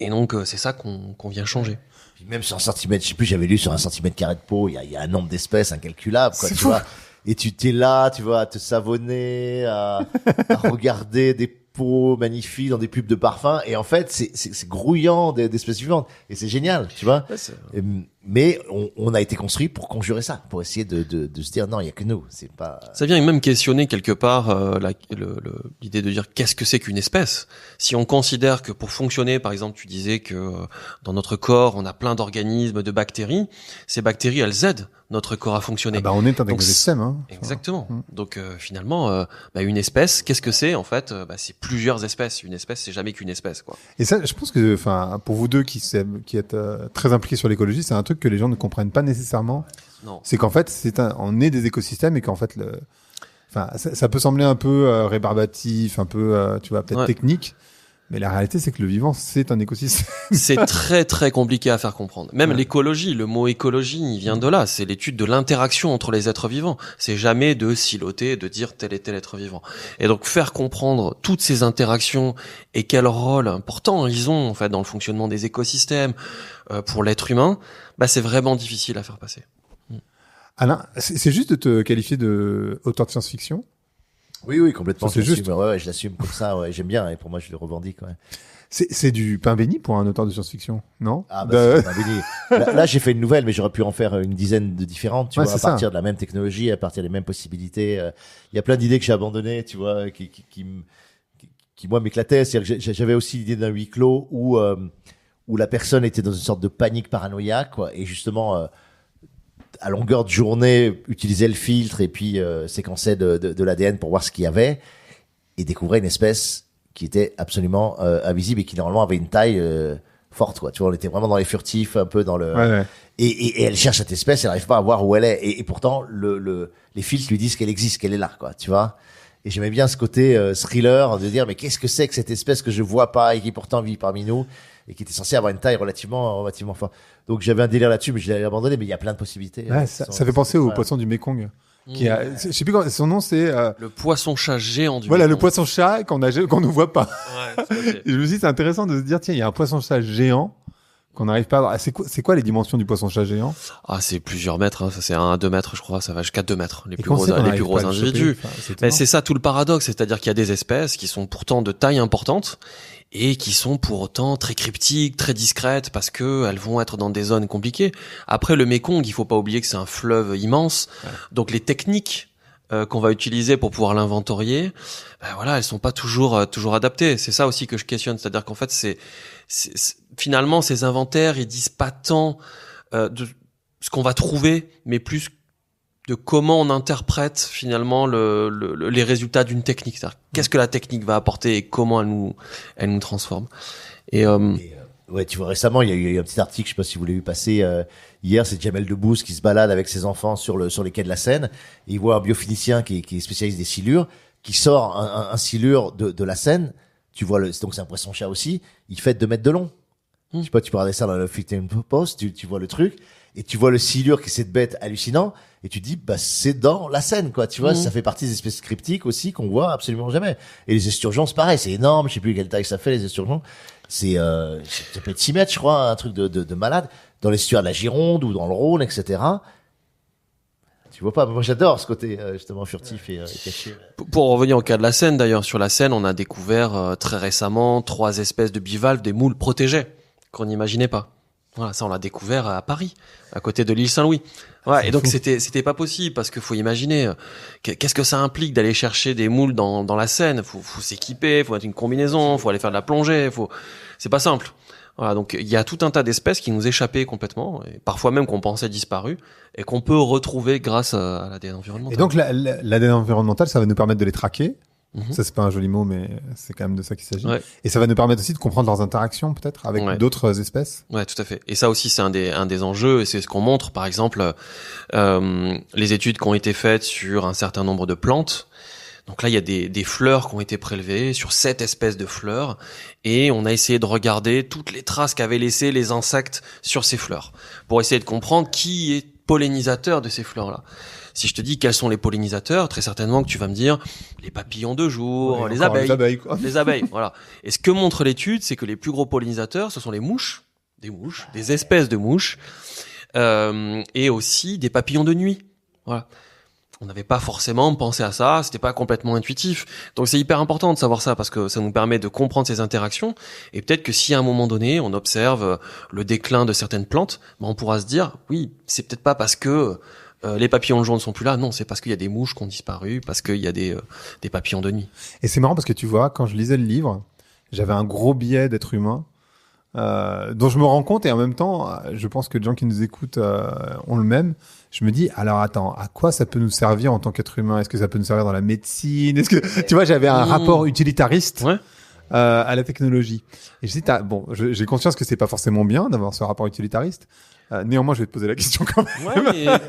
S2: Et donc c'est ça qu'on vient changer.
S3: Puis même sur un centimètre, je sais plus, j'avais lu sur un centimètre carré de peau, il y a un nombre d'espèces incalculable, quoi, tu vois. Et tu t'es là, tu vois, à te savonner, à regarder des peaux magnifiques dans des pubs de parfums, et en fait c'est grouillant d'espèces vivantes, et c'est génial, tu vois. Ouais, mais on a été construit pour conjurer ça, pour essayer de se dire non, il y a que nous, c'est pas.
S2: Ça vient même questionner quelque part l'idée de dire qu'est-ce que c'est qu'une espèce. Si on considère que pour fonctionner, par exemple, tu disais que dans notre corps on a plein d'organismes, de bactéries, ces bactéries elles aident notre corps à fonctionner.
S4: Ah bah on est un écosystème, hein.
S2: Exactement. Donc finalement, une espèce, qu'est-ce que c'est en fait? C'est plusieurs espèces. Une espèce, c'est jamais qu'une espèce, quoi.
S4: Et ça, je pense que, pour vous deux qui êtes très impliqués sur l'écologie, c'est un truc que les gens ne comprennent pas nécessairement.
S2: Non.
S4: C'est qu'en fait, on est des écosystèmes et qu'en fait, ça peut sembler un peu rébarbatif, un peu, tu vois, peut-être technique. Mais la réalité, c'est que le vivant, c'est un écosystème.
S2: C'est très, très compliqué à faire comprendre. Même l'écologie, le mot écologie, il vient de là. C'est l'étude de l'interaction entre les êtres vivants. C'est jamais de siloter, de dire tel et tel être vivant. Et donc, faire comprendre toutes ces interactions et quel rôle important ils ont, en fait, dans le fonctionnement des écosystèmes, pour l'être humain, c'est vraiment difficile à faire passer.
S4: Alain, c'est juste de te qualifier de auteur de science-fiction?
S3: Oui, complètement.
S4: C'est juste.
S3: Ouais, je l'assume comme ça. Ouais, j'aime bien. Et pour moi, je le revendique. Ouais.
S4: C'est du pain béni pour un auteur de science-fiction, non?
S3: Ah c'est pain béni. Là, j'ai fait une nouvelle, mais j'aurais pu en faire une dizaine de différentes. Tu vois, à partir de la même technologie, à partir des mêmes possibilités. Il y a plein d'idées que j'ai abandonnées, tu vois, qui moi m'éclataient. C'est-à-dire que j'avais aussi l'idée d'un huis clos où la personne était dans une sorte de panique paranoïaque, quoi, et justement. À longueur de journée, utilisait le filtre et puis séquençait de l'ADN pour voir ce qu'il y avait et découvrait une espèce qui était absolument invisible et qui normalement avait une taille forte, quoi. Tu vois, on était vraiment dans les furtifs, un peu dans le.
S4: Ouais.
S3: Et elle cherche cette espèce, elle n'arrive pas à voir où elle est. Et pourtant, les filtres lui disent qu'elle existe, qu'elle est là, quoi. Tu vois. Et j'aimais bien ce côté thriller de dire mais qu'est-ce que c'est que cette espèce que je vois pas et qui pourtant vit parmi nous et qui était censée avoir une taille relativement forte. Donc j'avais un délire là-dessus, mais je l'avais abandonné. Mais il y a plein de possibilités.
S4: Ouais, ça fait penser au poisson du Mékong. Je sais plus comment son nom, c'est
S2: le poisson-chat géant du
S4: Voilà,
S2: Mékong.
S4: le poisson-chat qu'on ne voit pas.
S2: Ouais, tout à fait.
S4: Et je me dis c'est intéressant de se dire tiens, il y a un poisson-chat géant qu'on n'arrive pas à voir. C'est quoi les dimensions du poisson-chat géant?
S2: C'est plusieurs mètres, hein. Ça c'est 1 à 2 mètres, je crois, ça va jusqu'à 2 mètres, les plus gros individus. Mais c'est ça tout le paradoxe, c'est-à-dire qu'il y a des espèces qui sont pourtant de taille importante et qui sont pour autant très cryptiques, très discrètes parce que elles vont être dans des zones compliquées. Après le Mékong, il faut pas oublier que c'est un fleuve immense. Ouais. Donc les techniques qu'on va utiliser pour pouvoir l'inventorier, elles sont pas toujours adaptées. C'est ça aussi que je questionne, c'est-à-dire qu'en fait finalement ces inventaires ils disent pas tant de ce qu'on va trouver, mais plus de comment on interprète finalement les résultats d'une technique. C'est-à-dire qu'est-ce que la technique va apporter et comment elle nous transforme.
S3: Ouais, tu vois, récemment, il y a eu un petit article, je sais pas si vous l'avez vu passer, hier, c'est Jamel Debbouze qui se balade avec ses enfants sur les quais de la Seine, et il voit un biophilicien qui est spécialiste des silures, qui sort un silure de la Seine, tu vois donc c'est un poisson-chat aussi, il fait 2 mètres de long. Je sais pas, tu peux regarder ça dans le Huffington Post, tu vois le truc, et tu vois le silure qui est cette bête hallucinant, et tu dis, c'est dans la Seine, quoi, tu vois, ça fait partie des espèces cryptiques aussi qu'on voit absolument jamais. Et les esturgeons, c'est pareil, c'est énorme, je sais plus quelle taille ça fait, les esturgeons. Ça peut être 6 mètres, je crois, un truc de malade. Dans l'estuaire de la Gironde ou dans le Rhône, etc. Tu vois pas, moi j'adore ce côté, justement, furtif et caché.
S2: Pour revenir au cas de la Seine, d'ailleurs, sur la Seine, on a découvert très récemment 3 espèces de bivalves, des moules protégés, qu'on n'imaginait pas. Voilà, ça on l'a découvert à Paris, à côté de l'île Saint-Louis. Ouais, et donc c'était pas possible parce qu'il faut imaginer qu'est-ce que ça implique d'aller chercher des moules dans la Seine. Faut s'équiper, faut mettre une combinaison, faut aller faire de la plongée, c'est pas simple. Voilà, donc il y a tout un tas d'espèces qui nous échappaient complètement, et parfois même qu'on pensait disparues, et qu'on peut retrouver grâce à l'ADN environnemental.
S4: Et donc l'ADN environnemental, ça va nous permettre de les traquer. Ça, c'est pas un joli mot, mais c'est quand même de ça qu'il s'agit. Ouais. Et ça va nous permettre aussi de comprendre leurs interactions, peut-être, avec d'autres espèces.
S2: Ouais, tout à fait. Et ça aussi, c'est un des enjeux, et c'est ce qu'on montre, par exemple, les études qui ont été faites sur un certain nombre de plantes. Donc là, il y a des fleurs qui ont été prélevées sur 7 espèces de fleurs, et on a essayé de regarder toutes les traces qu'avaient laissées les insectes sur ces fleurs, pour essayer de comprendre qui est pollinisateur de ces fleurs-là. Si je te dis quels sont les pollinisateurs, très certainement que tu vas me dire les papillons de jour, les abeilles. Les abeilles, voilà. Et ce que montre l'étude, c'est que les plus gros pollinisateurs, ce sont les mouches, des espèces de mouches, et aussi des papillons de nuit. Voilà. On n'avait pas forcément pensé à ça, c'était pas complètement intuitif. Donc c'est hyper important de savoir ça parce que ça nous permet de comprendre ces interactions. Et peut-être que si à un moment donné, on observe le déclin de certaines plantes, on pourra se dire, oui, c'est peut-être pas parce que les papillons jaunes ne sont plus là. Non, c'est parce qu'il y a des mouches qui ont disparu, parce qu'il y a des papillons de nuit.
S4: Et c'est marrant parce que tu vois, quand je lisais le livre, j'avais un gros biais d'être humain, dont je me rends compte, et en même temps, je pense que les gens qui nous écoutent ont le même. Je me dis, alors attends, à quoi ça peut nous servir en tant qu'être humain? Est-ce que ça peut nous servir dans la médecine? Est-ce que, tu vois, j'avais un rapport utilitariste à la technologie. Et je dis, j'ai conscience que c'est pas forcément bien d'avoir ce rapport utilitariste. Néanmoins, je vais te poser la question quand même.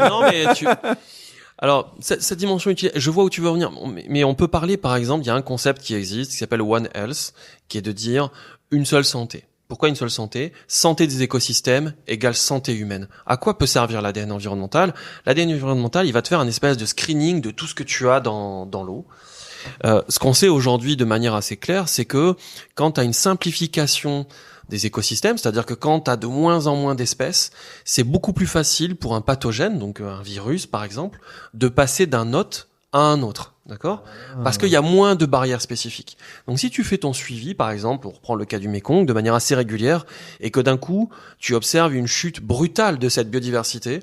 S2: Alors, cette dimension utile, je vois où tu veux revenir, mais on peut parler, par exemple, il y a un concept qui existe, qui s'appelle One Health, qui est de dire une seule santé. Pourquoi une seule santé? Santé des écosystèmes égale santé humaine. À quoi peut servir l'ADN environnemental? L'ADN environnemental, il va te faire un espèce de screening de tout ce que tu as dans l'eau. Ce qu'on sait aujourd'hui de manière assez claire, c'est que quand tu as une simplification des écosystèmes, c'est-à-dire que quand tu as de moins en moins d'espèces, c'est beaucoup plus facile pour un pathogène, donc un virus par exemple, de passer d'un hôte à un autre, d'accord ? Parce qu'il y a moins de barrières spécifiques. Donc si tu fais ton suivi, par exemple, on reprend le cas du Mékong, de manière assez régulière, et que d'un coup, tu observes une chute brutale de cette biodiversité,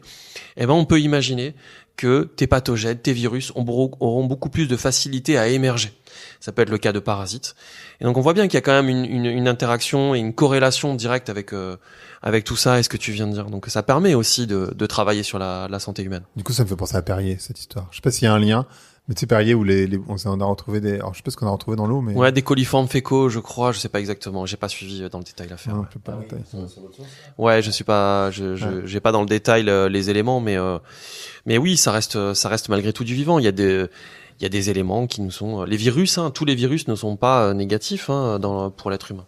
S2: eh ben on peut imaginer que tes pathogènes, tes virus auront beaucoup plus de facilité à émerger. Ça peut être le cas de parasites. Et donc on voit bien qu'il y a quand même une interaction et une corrélation directe avec tout ça et ce que tu viens de dire. Donc ça permet aussi de travailler sur la santé humaine.
S4: Du coup, ça me fait penser à Perrier, cette histoire. Je sais pas s'il y a un lien, mais tu sais, Perrier où on a retrouvé alors je sais pas ce qu'on a retrouvé dans l'eau, mais.
S2: Ouais, des coliformes fécaux, je crois, je sais pas exactement. J'ai pas suivi dans le détail l'affaire.
S4: Non,
S2: ouais, je suis pas, j'ai pas dans le détail les éléments, mais oui, ça reste malgré tout du vivant. Il y a des éléments qui nous sont, les virus, tous les virus ne sont pas négatifs, pour l'être humain.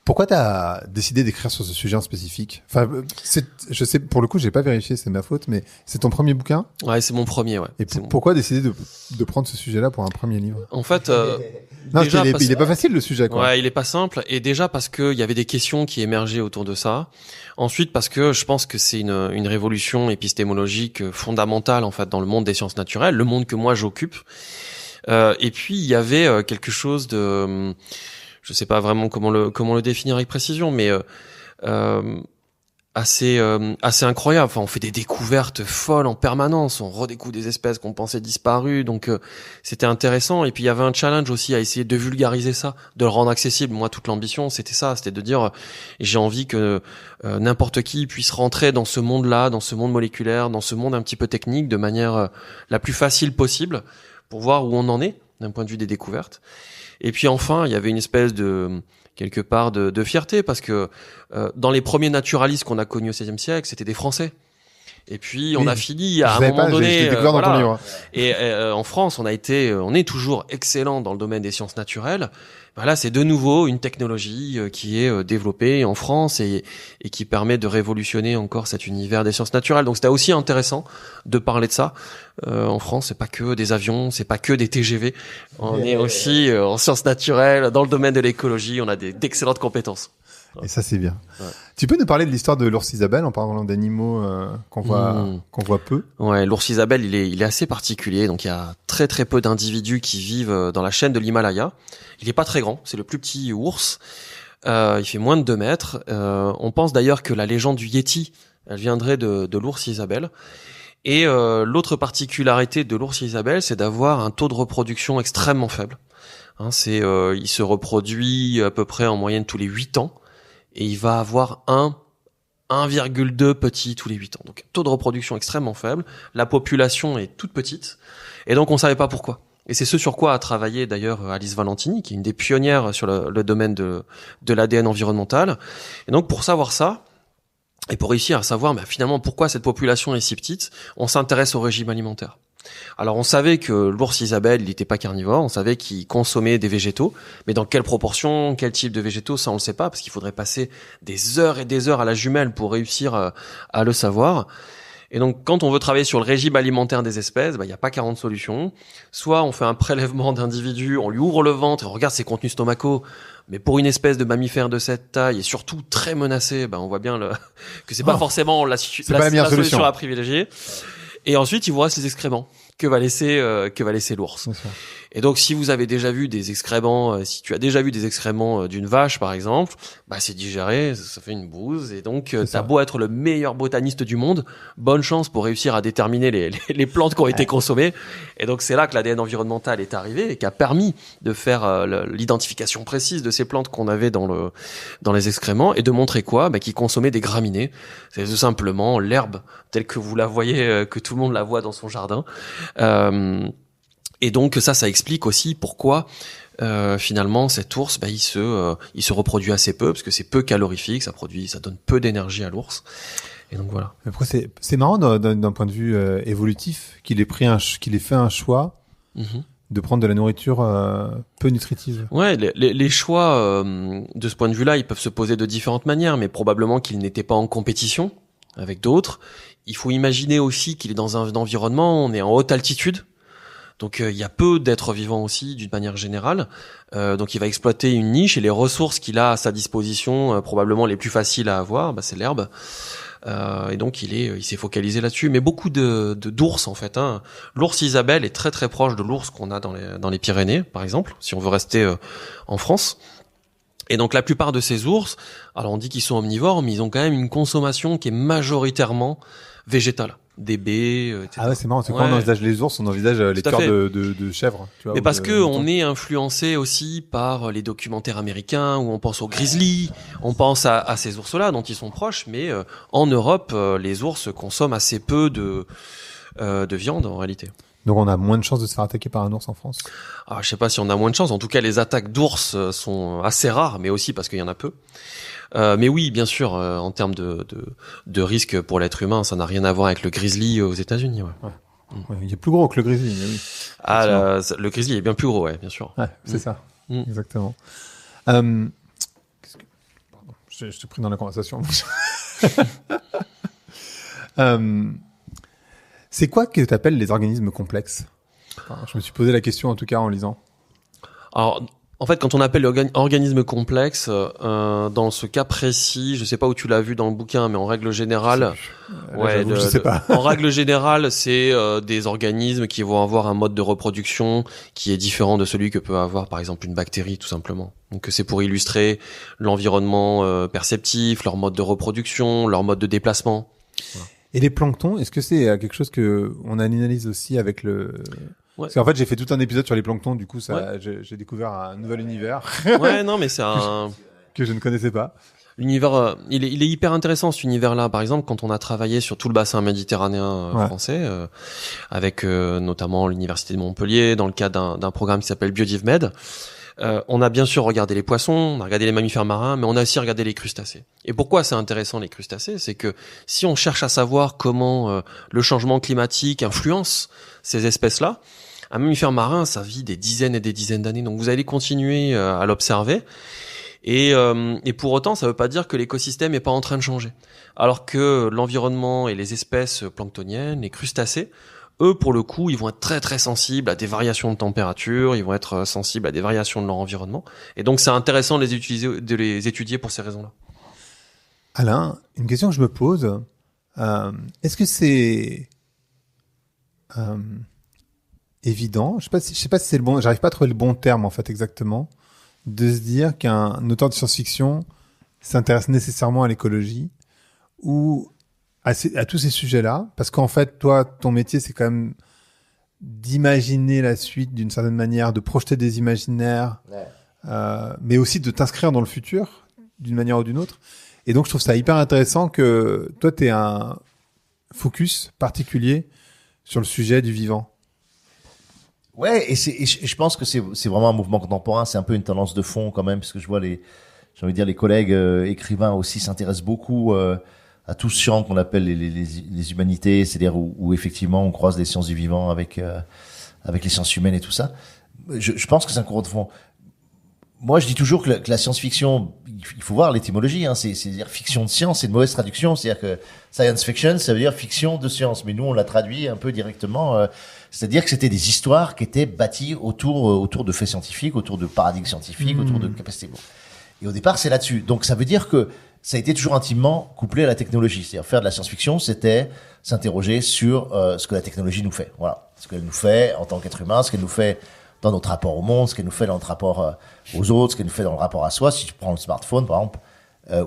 S4: Pourquoi t'as décidé d'écrire sur ce sujet en spécifique? Enfin, je sais, pour le coup, j'ai pas vérifié, c'est ma faute, mais c'est ton premier bouquin?
S2: Ouais, c'est mon premier, ouais.
S4: Et pourquoi décider de prendre ce sujet-là pour un premier livre?
S2: En fait,
S4: non, déjà il est pas facile, le sujet, quoi.
S2: Ouais, il est pas simple. Et déjà parce que il y avait des questions qui émergeaient autour de ça. Ensuite, parce que je pense que c'est une révolution épistémologique fondamentale, en fait, dans le monde des sciences naturelles, le monde que moi j'occupe. Et puis, il y avait quelque chose de, je sais pas vraiment comment le définir avec précision, mais assez incroyable. Enfin, on fait des découvertes folles en permanence. On redécouvre des espèces qu'on pensait disparues. Donc, c'était intéressant. Et puis, il y avait un challenge aussi à essayer de vulgariser ça, de le rendre accessible. Moi, toute l'ambition, c'était ça. C'était de dire, j'ai envie que n'importe qui puisse rentrer dans ce monde-là, dans ce monde moléculaire, dans ce monde un petit peu technique, de manière la plus facile possible, pour voir où on en est, d'un point de vue des découvertes. Et puis enfin, il y avait une espèce de quelque part de fierté parce que dans les premiers naturalistes qu'on a connus au XVIe siècle, c'était des Français. Et puis on a fini à un moment donné.
S4: Je l'ai découvert dans ton livre.
S2: Et en France, on est toujours excellent dans le domaine des sciences naturelles. Là, c'est de nouveau une technologie qui est développée en France et qui permet de révolutionner encore cet univers des sciences naturelles. Donc, c'était aussi intéressant de parler de ça. En France, c'est pas que des avions, c'est pas que des TGV. On est aussi en sciences naturelles, dans le domaine de l'écologie. On a d'excellentes compétences.
S4: Et ça, c'est bien. Ouais. Tu peux nous parler de l'histoire de l'ours Isabelle en parlant d'animaux qu'on voit peu?
S2: Ouais, l'ours Isabelle, il est assez particulier. Donc, il y a très très peu d'individus qui vivent dans la chaîne de l'Himalaya. Il est pas très grand, c'est le plus petit ours. Il fait moins de 2 mètres. On pense d'ailleurs que la légende du Yéti, elle viendrait de l'ours Isabelle. Et l'autre particularité de l'ours Isabelle, c'est d'avoir un taux de reproduction extrêmement faible. Il se reproduit à peu près en moyenne tous les 8 ans. et il va avoir 1,2 petits tous les 8 ans. Donc, taux de reproduction extrêmement faible. La population est toute petite. Et donc, on savait pas pourquoi. Et c'est ce sur quoi a travaillé d'ailleurs Alice Valentini, qui est une des pionnières sur le domaine de l'ADN environnemental. Et donc, pour savoir ça, et pour réussir à savoir finalement pourquoi cette population est si petite, on s'intéresse au régime alimentaire. Alors on savait que l'ours Isabelle, il n'était pas carnivore, on savait qu'il consommait des végétaux, mais dans quelle proportion, quel type de végétaux, ça on le sait pas, parce qu'il faudrait passer des heures et des heures à la jumelle pour réussir à le savoir. Et donc quand on veut travailler sur le régime alimentaire des espèces, il n'y a pas 40 solutions. Soit on fait un prélèvement d'individus, on lui ouvre le ventre et on regarde ses contenus stomacaux, mais pour une espèce de mammifère de cette taille et surtout très menacée, on voit bien que c'est pas forcément la solution à privilégier. Et ensuite, il vous reste les excréments que va laisser l'ours. Et donc, si vous avez déjà vu des excréments, si tu as déjà vu des excréments d'une vache, par exemple, c'est digéré, ça fait une bouse. Et donc, t'as beau être le meilleur botaniste du monde, bonne chance pour réussir à déterminer les plantes qui ont été consommées. Et donc, c'est là que l'ADN environnemental est arrivé et qui a permis de faire l'identification précise de ces plantes qu'on avait dans les excréments et de montrer quoi? Qu'ils consommaient des graminées. C'est tout simplement l'herbe telle que vous la voyez, que tout le monde la voit dans son jardin. Et donc ça explique aussi pourquoi finalement cet ours il se reproduit assez peu, parce que c'est peu calorifique, ça donne peu d'énergie à l'ours. Et donc voilà.
S4: Après c'est marrant d'un point de vue évolutif qu'il ait fait un choix de prendre de la nourriture peu nutritive.
S2: Ouais, les choix de ce point de vue-là, ils peuvent se poser de différentes manières, mais probablement qu'il n'était pas en compétition avec d'autres. Il faut imaginer aussi qu'il est dans un environnement, on est en haute altitude. Donc il y a peu d'êtres vivants aussi d'une manière générale. Donc il va exploiter une niche et les ressources qu'il a à sa disposition, probablement les plus faciles à avoir, c'est l'herbe. Et donc il s'est focalisé là-dessus. Mais beaucoup d'ours en fait. L'ours Isabelle est très très proche de l'ours qu'on a dans les Pyrénées, par exemple, si on veut rester en France. Et donc la plupart de ces ours, alors on dit qu'ils sont omnivores, mais ils ont quand même une consommation qui est majoritairement végétale. Des baies, etc.
S4: Ah ouais, c'est marrant. C'est quand on envisage les ours, on envisage les cœurs de chèvres. Tu vois,
S2: mais parce que on est influencé aussi par les documentaires américains où on pense aux grizzlies, on pense à ces ours-là dont ils sont proches. Mais en Europe, les ours consomment assez peu de viande en réalité.
S4: Donc on a moins de chances de se faire attaquer par un ours en France.
S2: Alors, je sais pas si on a moins de chances. En tout cas, les attaques d'ours sont assez rares, mais aussi parce qu'il y en a peu. Mais oui, bien sûr, en termes de risque pour l'être humain, ça n'a rien à voir avec le grizzly aux États-Unis. Ouais.
S4: Ouais, il est plus gros que le grizzly. Mais oui.
S2: Le grizzly est bien plus gros, ouais, bien sûr.
S4: Ouais, c'est ça, exactement. Pardon, je te pris dans la conversation. C'est quoi que tu appelles les organismes complexes? Je me suis posé la question en tout cas en lisant.
S2: Alors, en fait, quand on appelle organisme complexe, dans ce cas précis, je sais pas où tu l'as vu dans le bouquin, mais en règle générale,
S4: je sais pas.
S2: En règle générale, c'est des organismes qui vont avoir un mode de reproduction qui est différent de celui que peut avoir, par exemple, une bactérie, tout simplement. Donc, c'est pour illustrer l'environnement perceptif, leur mode de reproduction, leur mode de déplacement. Voilà.
S4: Et les planctons, est-ce que c'est quelque chose que on analyse aussi avec le... Ouais. Parce qu'en fait, j'ai fait tout un épisode sur les planctons, du coup, j'ai découvert un nouvel univers.
S2: Ouais, non, mais c'est
S4: que je ne connaissais pas.
S2: L'univers, il est hyper intéressant, cet univers-là. Par exemple, quand on a travaillé sur tout le bassin méditerranéen français, avec notamment l'université de Montpellier, dans le cadre d'un programme qui s'appelle BiodivMed, on a bien sûr regardé les poissons, on a regardé les mammifères marins, mais on a aussi regardé les crustacés. Et pourquoi c'est intéressant les crustacés? C'est que si on cherche à savoir comment le changement climatique influence ces espèces-là, un mammifère marin, ça vit des dizaines et des dizaines d'années, donc vous allez continuer à l'observer. Et pour autant, ça ne veut pas dire que l'écosystème n'est pas en train de changer. Alors que l'environnement et les espèces planctoniennes, les crustacés, eux, pour le coup, ils vont être très très sensibles à des variations de température, ils vont être sensibles à des variations de leur environnement. Et donc, c'est intéressant de les étudier pour ces raisons-là.
S4: Alain, une question que je me pose, est-ce que c'est évident, je sais pas si c'est le bon, j'arrive pas à trouver le bon terme en fait exactement, de se dire qu'un auteur de science-fiction s'intéresse nécessairement à l'écologie ou à tous ces sujets-là, parce qu'en fait, toi, ton métier, c'est quand même d'imaginer la suite d'une certaine manière, de projeter des imaginaires, mais aussi de t'inscrire dans le futur. d'une manière ou d'une autre. Et donc, je trouve ça hyper intéressant que toi, tu aies un focus particulier sur le sujet du vivant.
S3: Ouais, et je pense que c'est vraiment un mouvement contemporain. C'est un peu une tendance de fond quand même, parce que je vois j'ai envie de dire, les collègues écrivains aussi s'intéressent beaucoup à tout ce champ qu'on appelle les humanités, c'est-à-dire où effectivement on croise les sciences du vivant avec les sciences humaines et tout ça. Je pense que c'est un courant de fond. Moi, je dis toujours que la science-fiction, il faut voir l'étymologie, hein, c'est-à-dire fiction de science, c'est une mauvaise traduction, c'est-à-dire que science fiction, ça veut dire fiction de science, mais nous, on l'a traduit un peu directement, c'est-à-dire que c'était des histoires qui étaient bâties autour de faits scientifiques, autour de paradigmes scientifiques, autour de capacités. Et au départ, c'est là-dessus. Donc, ça veut dire que ça a été toujours intimement couplé à la technologie. C'est-à-dire, faire de la science-fiction, c'était s'interroger sur ce que la technologie nous fait. Voilà. Ce qu'elle nous fait en tant qu'être humain, ce qu'elle nous fait dans notre rapport au monde, ce qu'elle nous fait dans notre rapport aux autres, ce qu'elle nous fait dans le rapport à soi. Si tu prends le smartphone, par exemple,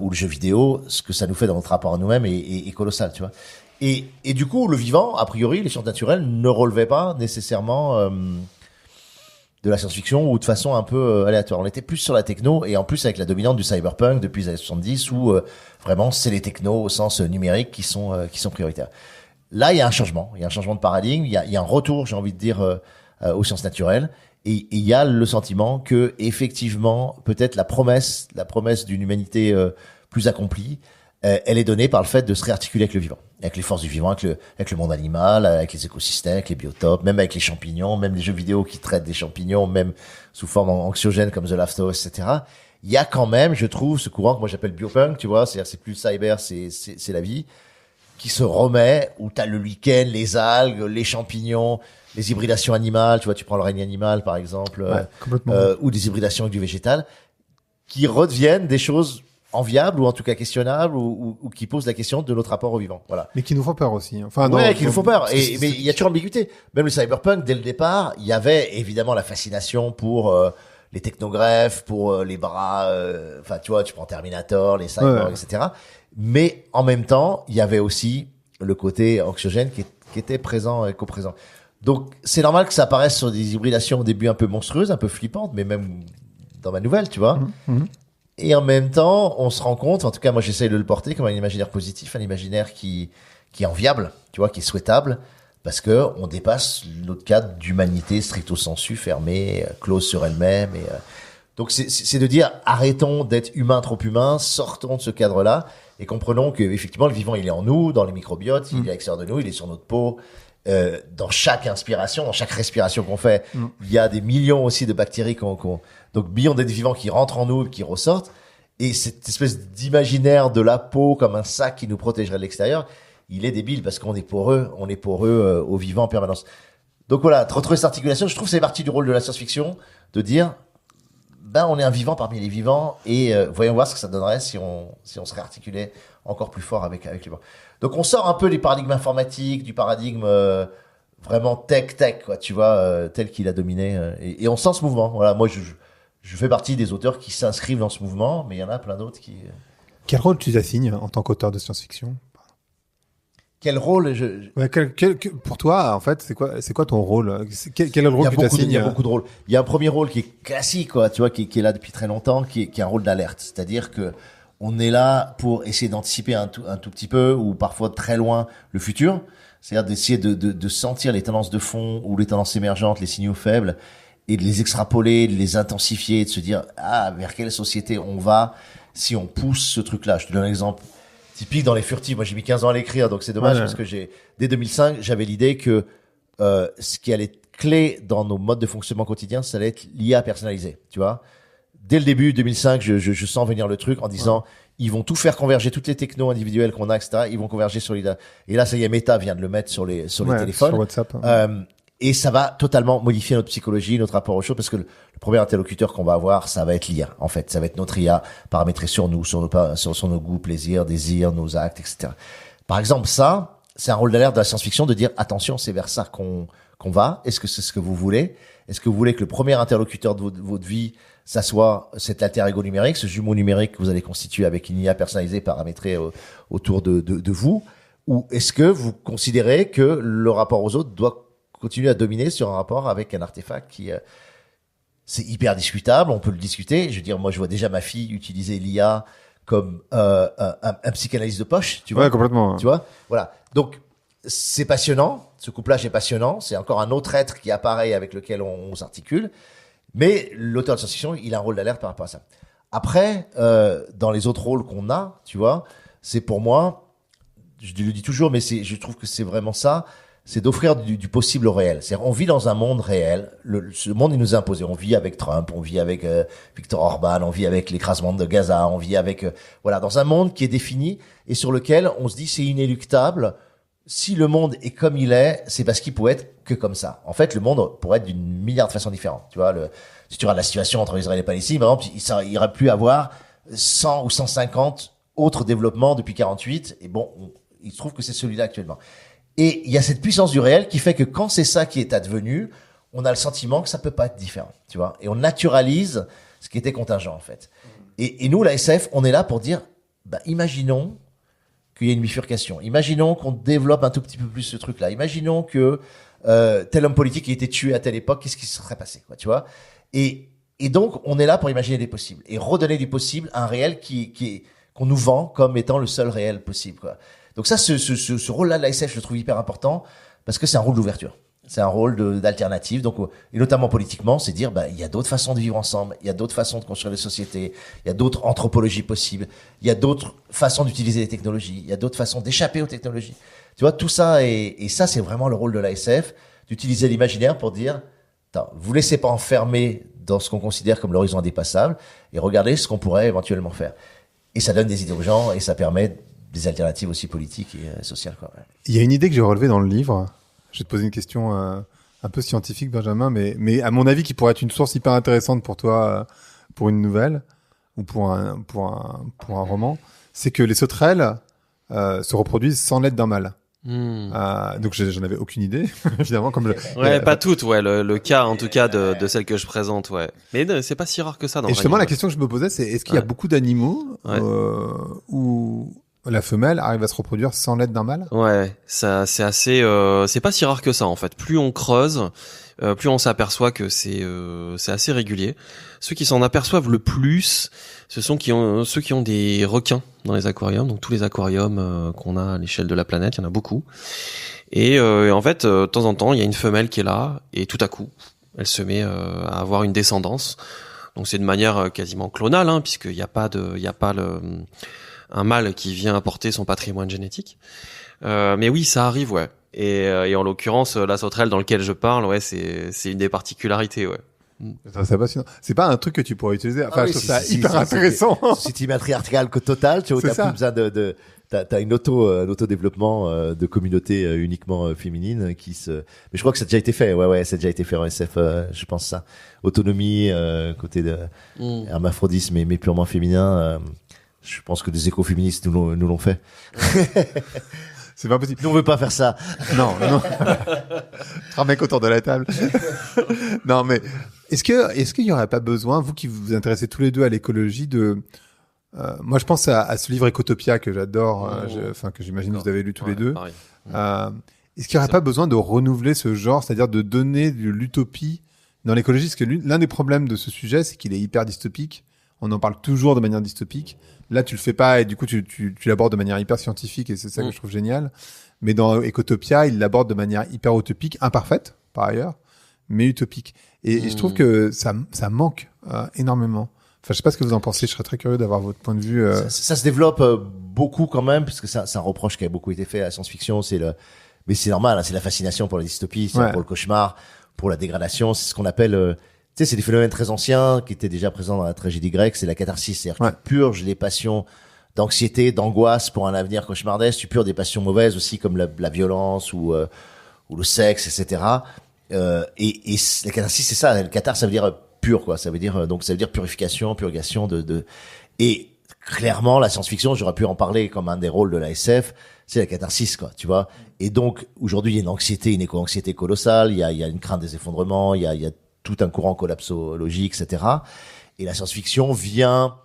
S3: ou le jeu vidéo, ce que ça nous fait dans notre rapport à nous-mêmes est colossal, tu vois. Et du coup, le vivant, a priori, les sciences naturelles ne relevaient pas nécessairement de la science-fiction ou de façon un peu aléatoire. On était plus sur la techno, et en plus avec la dominante du cyberpunk depuis les années 70, où vraiment c'est les technos au sens numérique qui sont prioritaires. Là, il y a un changement. Il y a un changement de paradigme. Il y a un retour, j'ai envie de dire, aux sciences naturelles. Et il y a le sentiment que, effectivement, peut-être la promesse d'une humanité plus accomplie, elle est donnée par le fait de se réarticuler avec le vivant, avec les forces du vivant, avec le monde animal, avec les écosystèmes, avec les biotopes, même avec les champignons, même les jeux vidéo qui traitent des champignons, même sous forme anxiogène comme The Last of Us, etc. Il y a quand même, je trouve, ce courant que moi j'appelle biopunk, tu vois, c'est-à-dire c'est plus le cyber, c'est la vie, qui se remet, où t'as le lichen, les algues, les champignons, les hybridations animales, tu vois, tu prends le règne animal par exemple, ou des hybridations avec du végétal, qui redeviennent des choses enviables ou en tout cas questionnables ou qui posent la question de notre rapport au vivant. Voilà.
S4: Mais qui nous font peur aussi.
S3: Enfin, qui nous font peur. Mais il y a toujours l'ambiguïté. Même le cyberpunk, dès le départ, il y avait évidemment la fascination pour les technogreffes, pour les bras. Enfin, tu vois, tu prends Terminator, les cyborgs, etc. Mais en même temps, il y avait aussi le côté anxiogène qui était présent et co-présent. Donc, c'est normal que ça apparaisse sur des hybridations au début un peu monstrueuses, un peu flippantes, mais même dans ma nouvelle, tu vois. Et en même temps, on se rend compte, en tout cas, moi, j'essaye de le porter comme un imaginaire positif, un imaginaire qui est enviable, tu vois, qui est souhaitable, parce que on dépasse notre cadre d'humanité stricto sensu, fermée, close sur elle-même. Et donc, c'est de dire, arrêtons d'être humains trop humains, sortons de ce cadre-là, et comprenons que effectivement, le vivant, il est en nous, dans les microbiotes, il est à l'extérieur de nous, il est sur notre peau. Dans chaque inspiration, dans chaque respiration qu'on fait, il y a des millions aussi de bactéries donc millions d'êtres vivants qui rentrent en nous, qui ressortent, et cette espèce d'imaginaire de la peau comme un sac qui nous protégerait de l'extérieur, il est débile parce qu'on est poreux au vivant en permanence. Donc voilà, retrouver cette articulation, je trouve que c'est partie du rôle de la science-fiction de dire, on est un vivant parmi les vivants et voyons voir ce que ça donnerait si on se réarticulait encore plus fort avec les vivants. Donc on sort un peu du paradigme informatique, du paradigme vraiment tech, quoi, tu vois, tel qu'il a dominé. Et on sent ce mouvement. Voilà, moi je fais partie des auteurs qui s'inscrivent dans ce mouvement, mais il y en a plein d'autres qui.
S4: Quel rôle tu t'assignes en tant qu'auteur de science-fiction ?
S3: Quel rôle
S4: pour toi, en fait, c'est quoi ton rôle ? Quel est le rôle que tu t'assignes ?
S3: Il y a beaucoup de rôles. Il y a un premier rôle qui est classique, quoi, tu vois, qui est là depuis très longtemps, qui est un rôle d'alerte. C'est-à-dire que on est là pour essayer d'anticiper un tout petit peu, ou parfois très loin, le futur. C'est-à-dire d'essayer de sentir les tendances de fond ou les tendances émergentes, les signaux faibles, et de les extrapoler, de les intensifier, de se dire, vers quelle société on va si on pousse ce truc-là. Je te donne un exemple typique dans Les Furtifs. Moi, j'ai mis 15 ans à l'écrire, donc c'est dommage parce que dès 2005, j'avais l'idée que ce qui allait être clé dans nos modes de fonctionnement quotidien, ça allait être l'IA personnalisée, tu vois. Dès le début 2005, je sens venir le truc en disant ils vont tout faire converger, toutes les technos individuelles qu'on a, etc. Ils vont converger sur l'IA. Et là, ça y est, Meta vient de le mettre sur les téléphones.
S4: Sur WhatsApp.
S3: Et ça va totalement modifier notre psychologie, notre rapport aux choses, parce que le premier interlocuteur qu'on va avoir, ça va être l'IA. En fait, ça va être notre IA paramétrée sur nous, sur nos goûts, plaisirs, désirs, nos actes, etc. Par exemple, ça, c'est un rôle d'alerte de la science-fiction de dire attention, c'est vers ça qu'on va. Est-ce que c'est ce que vous voulez? Est-ce que vous voulez que le premier interlocuteur de votre vie, ça soit cet alter ego numérique, ce jumeau numérique que vous allez constituer avec une IA personnalisée paramétrée autour de vous? Ou est-ce que vous considérez que le rapport aux autres doit continuer à dominer sur un rapport avec un artefact c'est hyper discutable, on peut le discuter. Je veux dire, moi, je vois déjà ma fille utiliser l'IA comme un psychanalyste de poche, tu vois.
S4: Ouais, complètement.
S3: Tu vois, voilà. Donc, c'est passionnant. Ce couplage est passionnant. C'est encore un autre être qui apparaît avec lequel on s'articule. Mais l'auteur de science-fiction, il a un rôle d'alerte par rapport à ça. Après, dans les autres rôles qu'on a, tu vois, c'est pour moi, je le dis toujours, mais je trouve que c'est vraiment ça, c'est d'offrir du possible au réel. C'est-à-dire, on vit dans un monde réel. Ce monde, il nous est imposé. On vit avec Trump, on vit avec Viktor Orban, on vit avec l'écrasement de Gaza, on vit avec voilà, dans un monde qui est défini et sur lequel on se dit c'est inéluctable. Si le monde est comme il est, c'est parce qu'il pourrait être que comme ça. En fait, le monde pourrait être d'une milliard de façons différentes. Tu vois, si tu regardes la situation entre Israël et Palestine, par exemple, il aurait pu avoir 100 ou 150 autres développements depuis 48. Et bon, il se trouve que c'est celui-là actuellement. Et il y a cette puissance du réel qui fait que quand c'est ça qui est advenu, on a le sentiment que ça peut pas être différent, tu vois. Et on naturalise ce qui était contingent, en fait. Et nous, la SF, on est là pour dire, bah, imaginons qu'il y ait une bifurcation. Imaginons qu'on développe un tout petit peu plus ce truc-là. Imaginons que tel homme politique ait été tué à telle époque, qu'est-ce qui se serait passé, quoi, tu vois. Et donc, on est là pour imaginer des possibles et redonner du possible à un réel qu'on nous vend comme étant le seul réel possible, quoi. Donc ça, ce rôle-là de la SF, je le trouve hyper important parce que c'est un rôle d'ouverture. C'est un rôle d'alternative. Donc, et notamment politiquement, c'est dire, bah, il y a d'autres façons de vivre ensemble. Il y a d'autres façons de construire des sociétés. Il y a d'autres anthropologies possibles. Il y a d'autres façons d'utiliser les technologies. Il y a d'autres façons d'échapper aux technologies. Tu vois, tout ça et ça, c'est vraiment le rôle de la SF, d'utiliser l'imaginaire pour dire, attends, vous laissez pas enfermer dans ce qu'on considère comme l'horizon indépassable et regardez ce qu'on pourrait éventuellement faire. Et ça donne des idées aux gens et ça permet des alternatives aussi politiques et sociales, quoi. Ouais.
S4: Il y a une idée que j'ai relevée dans le livre. Je vais te poser une question un peu scientifique, Benjamin, mais à mon avis qui pourrait être une source hyper intéressante pour toi, pour une nouvelle ou pour un roman. C'est que les sauterelles se reproduisent sans l'aide d'un mâle. Donc j'en avais aucune idée, évidemment.
S2: Pas toutes, ouais. Le cas, en tout cas, de celle que je présente, ouais. Mais c'est pas si rare que ça.
S4: Et justement, la question que je me posais, c'est est-ce qu'il y a beaucoup d'animaux où la femelle arrive à se reproduire sans l'aide d'un mâle?
S2: Ouais, ça c'est assez. C'est pas si rare que ça en fait. Plus on creuse, plus on s'aperçoit que c'est assez régulier. Ceux qui s'en aperçoivent le plus, ce sont ceux qui ont des requins dans les aquariums. Donc tous les aquariums qu'on a à l'échelle de la planète, il y en a beaucoup. Et en fait, de temps en temps, il y a une femelle qui est là et tout à coup, elle se met à avoir une descendance. Donc c'est de manière quasiment clonale, hein, puisqu'il y a pas un mâle qui vient apporter son patrimoine génétique. Mais oui, ça arrive, ouais. Et en l'occurrence, la sauterelle dans laquelle je parle, ouais, c'est une des particularités, ouais.
S4: C'est passionnant. C'est pas un truc que tu pourrais utiliser. Enfin, je trouve ça hyper intéressant.
S3: C'est une matriarcale totale, tu vois, t'as plus besoin t'as un autodéveloppement de communauté uniquement féminine mais je crois que ça a déjà été fait. Ouais, ça a déjà été fait en SF, je pense ça. Autonomie, côté de hermaphrodisme mais purement féminin, je pense que des écoféministes nous l'ont fait.
S4: C'est pas possible.
S3: Nous, on veut pas faire ça.
S4: Non. Un mec autour de la table. Non, mais est-ce qu'il y aurait pas besoin, vous qui vous intéressez tous les deux à l'écologie, moi, je pense à ce livre Ecotopia que j'adore, que j'imagine que vous avez lu tous les deux. Est-ce qu'il y aurait pas besoin de renouveler ce genre, c'est-à-dire de donner de l'utopie dans l'écologie? Parce que l'un des problèmes de ce sujet, c'est qu'il est hyper dystopique. On en parle toujours de manière dystopique. Là, tu le fais pas et du coup, tu l'abordes de manière hyper scientifique et c'est ça que je trouve génial. Mais dans Ecotopia, il l'aborde de manière hyper utopique, imparfaite par ailleurs, mais utopique. Et je trouve que ça manque énormément. Enfin, je sais pas ce que vous en pensez. Je serais très curieux d'avoir votre point de vue.
S3: Ça se développe beaucoup quand même, parce que c'est un reproche qui a beaucoup été fait à la science-fiction. Mais c'est normal, hein, c'est la fascination pour la dystopie, pour le cauchemar, pour la dégradation. C'est ce qu'on appelle c'est des phénomènes très anciens qui étaient déjà présents dans la tragédie grecque, c'est la catharsis, c'est-à-dire que tu purges les passions d'anxiété, d'angoisse pour un avenir cauchemardesque, tu purges des passions mauvaises aussi comme la violence ou le sexe, etc. Et la catharsis, c'est ça, le cathare, ça veut dire pur, quoi, ça veut dire purification, purgation et clairement, la science-fiction, j'aurais pu en parler comme un des rôles de la SF, c'est la catharsis, quoi, tu vois. Et donc, aujourd'hui, il y a une anxiété, une éco-anxiété colossale, il y a une crainte des effondrements, il y a tout un courant collapsologique, etc. Et la science-fiction vient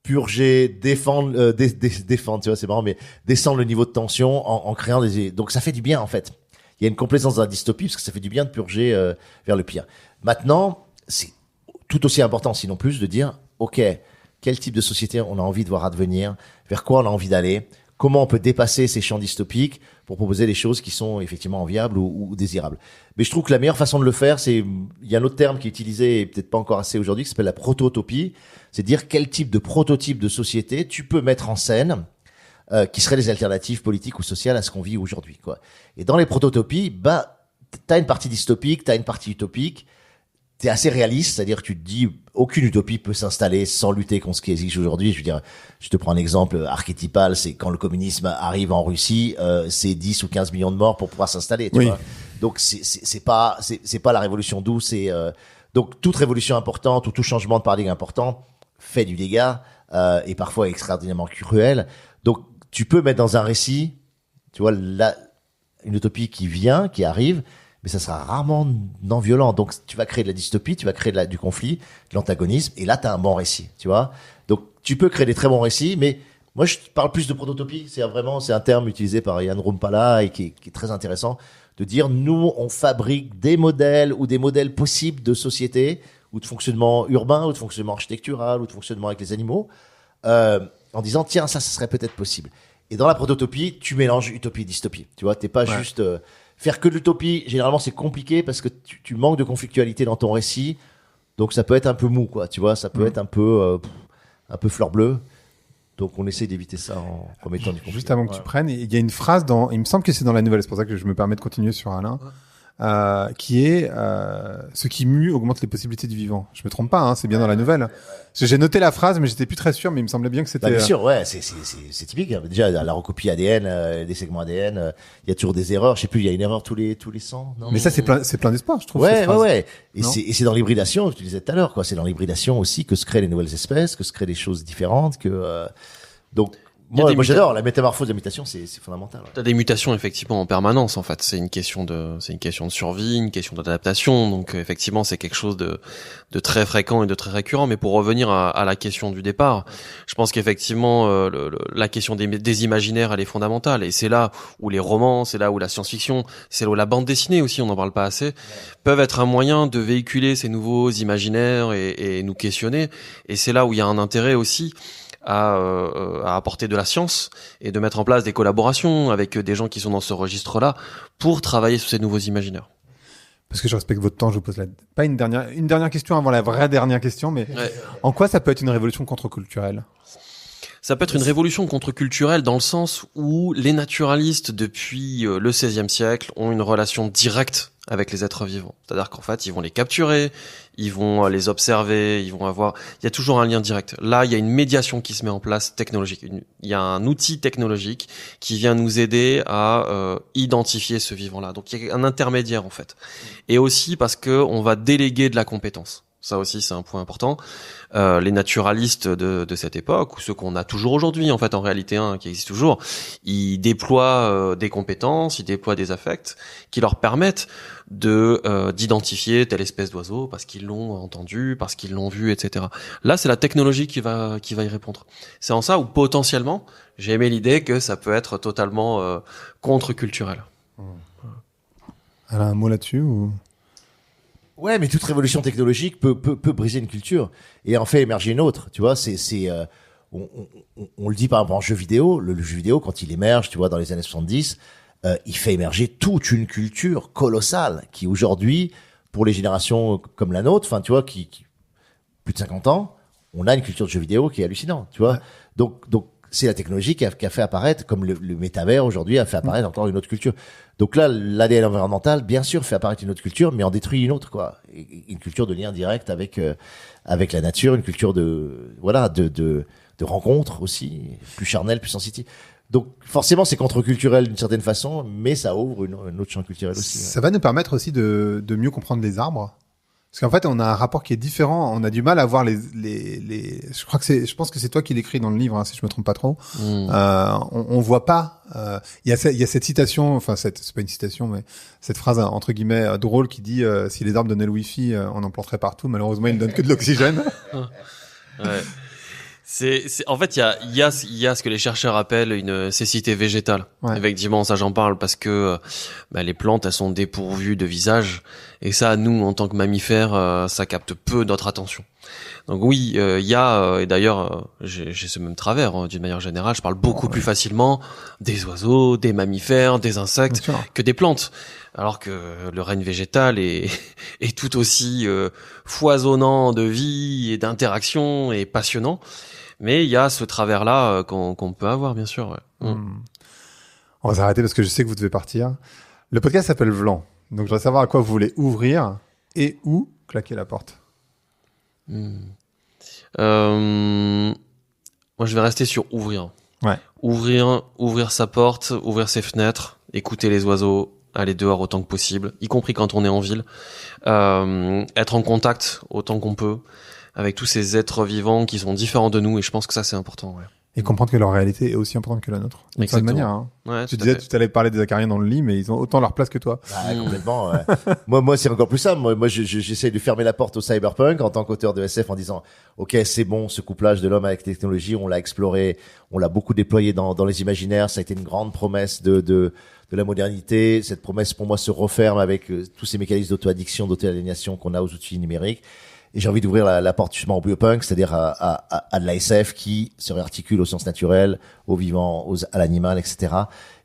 S3: purger, défendre, tu vois, c'est marrant, mais descendre le niveau de tension en créant donc ça fait du bien, en fait. Il y a une complaisance dans la dystopie parce que ça fait du bien de purger vers le pire. Maintenant, c'est tout aussi important, sinon plus, de dire, OK, quel type de société on a envie de voir advenir, vers quoi on a envie d'aller, comment on peut dépasser ces champs dystopiques pour proposer des choses qui sont effectivement viables ou désirables. Mais je trouve que la meilleure façon de le faire, il y a un autre terme qui est utilisé et peut-être pas encore assez aujourd'hui, qui s'appelle la prototopie. C'est dire quel type de prototype de société tu peux mettre en scène, qui seraient des alternatives politiques ou sociales à ce qu'on vit aujourd'hui, quoi. Et dans les prototopies, t'as une partie dystopique, t'as une partie utopique. T'es assez réaliste, c'est-à-dire que tu te dis aucune utopie peut s'installer sans lutter contre ce qui existe aujourd'hui. Je veux dire, je te prends un exemple archétypal, c'est quand le communisme arrive en Russie, c'est 10 ou 15 millions de morts pour pouvoir s'installer, tu vois. Donc c'est pas la révolution douce, donc toute révolution importante ou tout changement de paradigme important fait du dégât et parfois extraordinairement cruel. Donc tu peux mettre dans un récit, tu vois, une utopie qui arrive, mais ça sera rarement non violent. Donc, tu vas créer de la dystopie, tu vas créer du conflit, de l'antagonisme, et là, tu as un bon récit, tu vois. Donc, tu peux créer des très bons récits, mais moi, je parle plus de prototopie. C'est un terme utilisé par Jan Rumpala et qui est très intéressant de dire, nous, on fabrique des modèles ou des modèles possibles de société ou de fonctionnement urbain ou de fonctionnement architectural ou de fonctionnement avec les animaux, en disant, tiens, ça serait peut-être possible. Et dans la prototopie, tu mélanges utopie et dystopie. Tu vois, t'es pas juste... faire que de l'utopie, généralement, c'est compliqué parce que tu manques de conflictualité dans ton récit. Donc, ça peut être un peu mou, quoi. Tu vois, ça peut être un peu fleur bleue. Donc, on essaie d'éviter ça en remettant du conflit.
S4: Juste avant que tu prennes, il y a une phrase il me semble que c'est dans la nouvelle, c'est pour ça que je me permets de continuer sur Alain, qui est ce qui mue augmente les possibilités du vivant. Je me trompe pas, hein, c'est bien dans la nouvelle. J'ai noté la phrase, mais j'étais plus très sûr, mais il me semblait bien que c'était.
S3: Bien sûr, ouais, c'est typique. Déjà, la recopie ADN, des segments ADN, il y a toujours des erreurs. Je sais plus, il y a une erreur tous les 100. Non,
S4: mais ça, c'est plein d'espoir, je trouve.
S3: Ouais. Et c'est dans l'hybridation, je te disais tout à l'heure, quoi. C'est dans l'hybridation aussi que se créent les nouvelles espèces, que se créent des choses différentes, donc. Moi j'adore la métamorphose de la mutation, c'est fondamental. Ouais.
S2: T'as des mutations effectivement en permanence en fait. C'est une question de survie, une question d'adaptation. Donc effectivement c'est quelque chose de très fréquent et de très récurrent. Mais pour revenir à la question du départ, je pense qu'effectivement la question des imaginaires elle est fondamentale. Et c'est là où les romans, c'est là où la science-fiction, c'est là où la bande dessinée aussi, on n'en parle pas assez, peuvent être un moyen de véhiculer ces nouveaux imaginaires et nous questionner. Et c'est là où il y a un intérêt aussi à apporter de la science et de mettre en place des collaborations avec des gens qui sont dans ce registre-là pour travailler sur ces nouveaux imaginaires.
S4: Parce que je respecte votre temps, je vous pose pas une dernière question avant la vraie dernière question, mais en quoi ça peut être une révolution contre-culturelle ?
S2: Ça peut être une révolution contre-culturelle dans le sens où les naturalistes, depuis le XVIe siècle, ont une relation directe avec les êtres vivants. C'est-à-dire qu'en fait, ils vont les capturer, ils vont les observer, il y a toujours un lien direct. Là, il y a une médiation qui se met en place technologique. Il y a un outil technologique qui vient nous aider à identifier ce vivant-là. Donc, il y a un intermédiaire, en fait. Et aussi parce que on va déléguer de la compétence. Ça aussi, c'est un point important. Les naturalistes de cette époque, ou ceux qu'on a toujours aujourd'hui, en fait, en réalité, qui existent toujours, ils déploient des compétences, ils déploient des affects qui leur permettent d'identifier telle espèce d'oiseau parce qu'ils l'ont entendu, parce qu'ils l'ont vu, etc. Là, c'est la technologie qui va y répondre. C'est en ça où potentiellement, j'ai aimé l'idée que ça peut être totalement contre-culturel.
S4: Alors, un mot là-dessus ou...
S3: Ouais, mais toute révolution technologique peut briser une culture et en fait émerger une autre. Tu vois, on le dit par exemple en jeu vidéo. Le jeu vidéo, quand il émerge, tu vois, dans les années 70, il fait émerger toute une culture colossale qui aujourd'hui, pour les générations comme la nôtre, enfin, tu vois, qui plus de 50 ans, on a une culture de jeu vidéo qui est hallucinante, tu vois. Ouais. Donc, c'est la technologie qui a fait apparaître, comme le métavers aujourd'hui a fait apparaître encore une autre culture. Donc là, l'ADN environnemental, bien sûr, fait apparaître une autre culture, mais en détruit une autre, quoi. Une culture de lien direct avec la nature, une culture de rencontre aussi, plus charnelle, plus sensitive. Donc forcément, c'est contre-culturel d'une certaine façon, mais ça ouvre une autre champ culturel aussi.
S4: Ça va nous permettre aussi de mieux comprendre les arbres. Parce qu'en fait, on a un rapport qui est différent. On a du mal à voir je pense que c'est toi qui l'écris dans le livre, hein, si je me trompe pas trop. On voit pas. Il y a cette citation, enfin, c'est pas une citation, mais cette phrase entre guillemets drôle qui dit si les arbres donnaient le wifi, on en planterait partout. Malheureusement, ils ne donnent que de l'oxygène.
S2: Ouais. En fait, il y a ce que les chercheurs appellent une cécité végétale. Ouais. Effectivement, ça j'en parle parce que les plantes, elles sont dépourvues de visage Et ça, nous, en tant que mammifères, ça capte peu notre attention. Donc oui, il y a, et d'ailleurs, j'ai ce même travers, d'une manière générale, je parle beaucoup plus facilement des oiseaux, des mammifères, des insectes, que des plantes. Alors que le règne végétal est tout aussi foisonnant de vie et d'interaction et passionnant. Mais il y a ce travers-là qu'on peut avoir, bien sûr. Ouais.
S4: On va s'arrêter parce que je sais que vous devez partir. Le podcast s'appelle Vlan. Donc, je voudrais savoir à quoi vous voulez ouvrir et où claquer la porte.
S2: Moi, je vais rester sur ouvrir.
S4: Ouais.
S2: Ouvrir sa porte, ouvrir ses fenêtres, écouter les oiseaux, aller dehors autant que possible, y compris quand on est en ville. Être en contact autant qu'on peut avec tous ces êtres vivants qui sont différents de nous, et je pense que ça, c'est important. Ouais.
S4: Et comprendre que leur réalité est aussi importante que la nôtre. D'une certaine manière. Hein.
S2: Ouais,
S4: tu disais que tu allais parler des acariens dans le lit, mais ils ont autant leur place que toi.
S3: Ah, complètement. Ouais. moi, c'est encore plus simple. Moi, j'essaie de fermer la porte au cyberpunk en tant qu'auteur de SF en disant, ok, c'est bon, ce couplage de l'homme avec la technologie, on l'a exploré, on l'a beaucoup déployé dans les imaginaires. Ça a été une grande promesse de la modernité. Cette promesse, pour moi, se referme avec tous ces mécanismes d'auto-addiction, d'auto-aliénation qu'on a aux outils numériques. Et j'ai envie d'ouvrir la porte justement au biopunk, c'est-à-dire à de la SF qui se réarticule aux sciences naturelles, aux vivants, à l'animal, etc.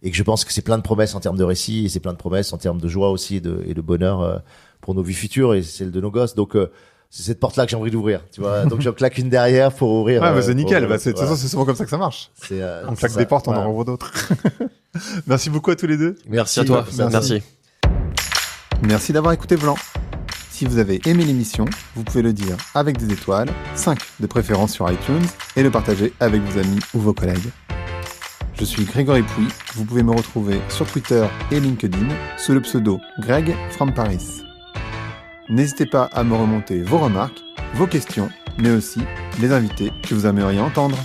S3: Et que je pense que c'est plein de promesses en termes de récits, et c'est plein de promesses en termes de joie aussi et de bonheur pour nos vies futures et celles de nos gosses. Donc c'est cette porte-là que j'ai envie d'ouvrir, tu vois. Donc j'en claque une derrière pour ouvrir.
S4: Ouais, c'est nickel. De toute façon, c'est souvent comme ça que ça marche. On claque des portes, on en rouvre d'autres. Merci beaucoup à tous les deux.
S2: Merci à toi. Merci.
S4: Merci d'avoir écouté Vlan. Si vous avez aimé l'émission, vous pouvez le dire avec des étoiles, 5 de préférence sur iTunes, et le partager avec vos amis ou vos collègues. Je suis Grégory Pouy, vous pouvez me retrouver sur Twitter et LinkedIn sous le pseudo Greg from Paris. N'hésitez pas à me remonter vos remarques, vos questions, mais aussi les invités que vous aimeriez entendre.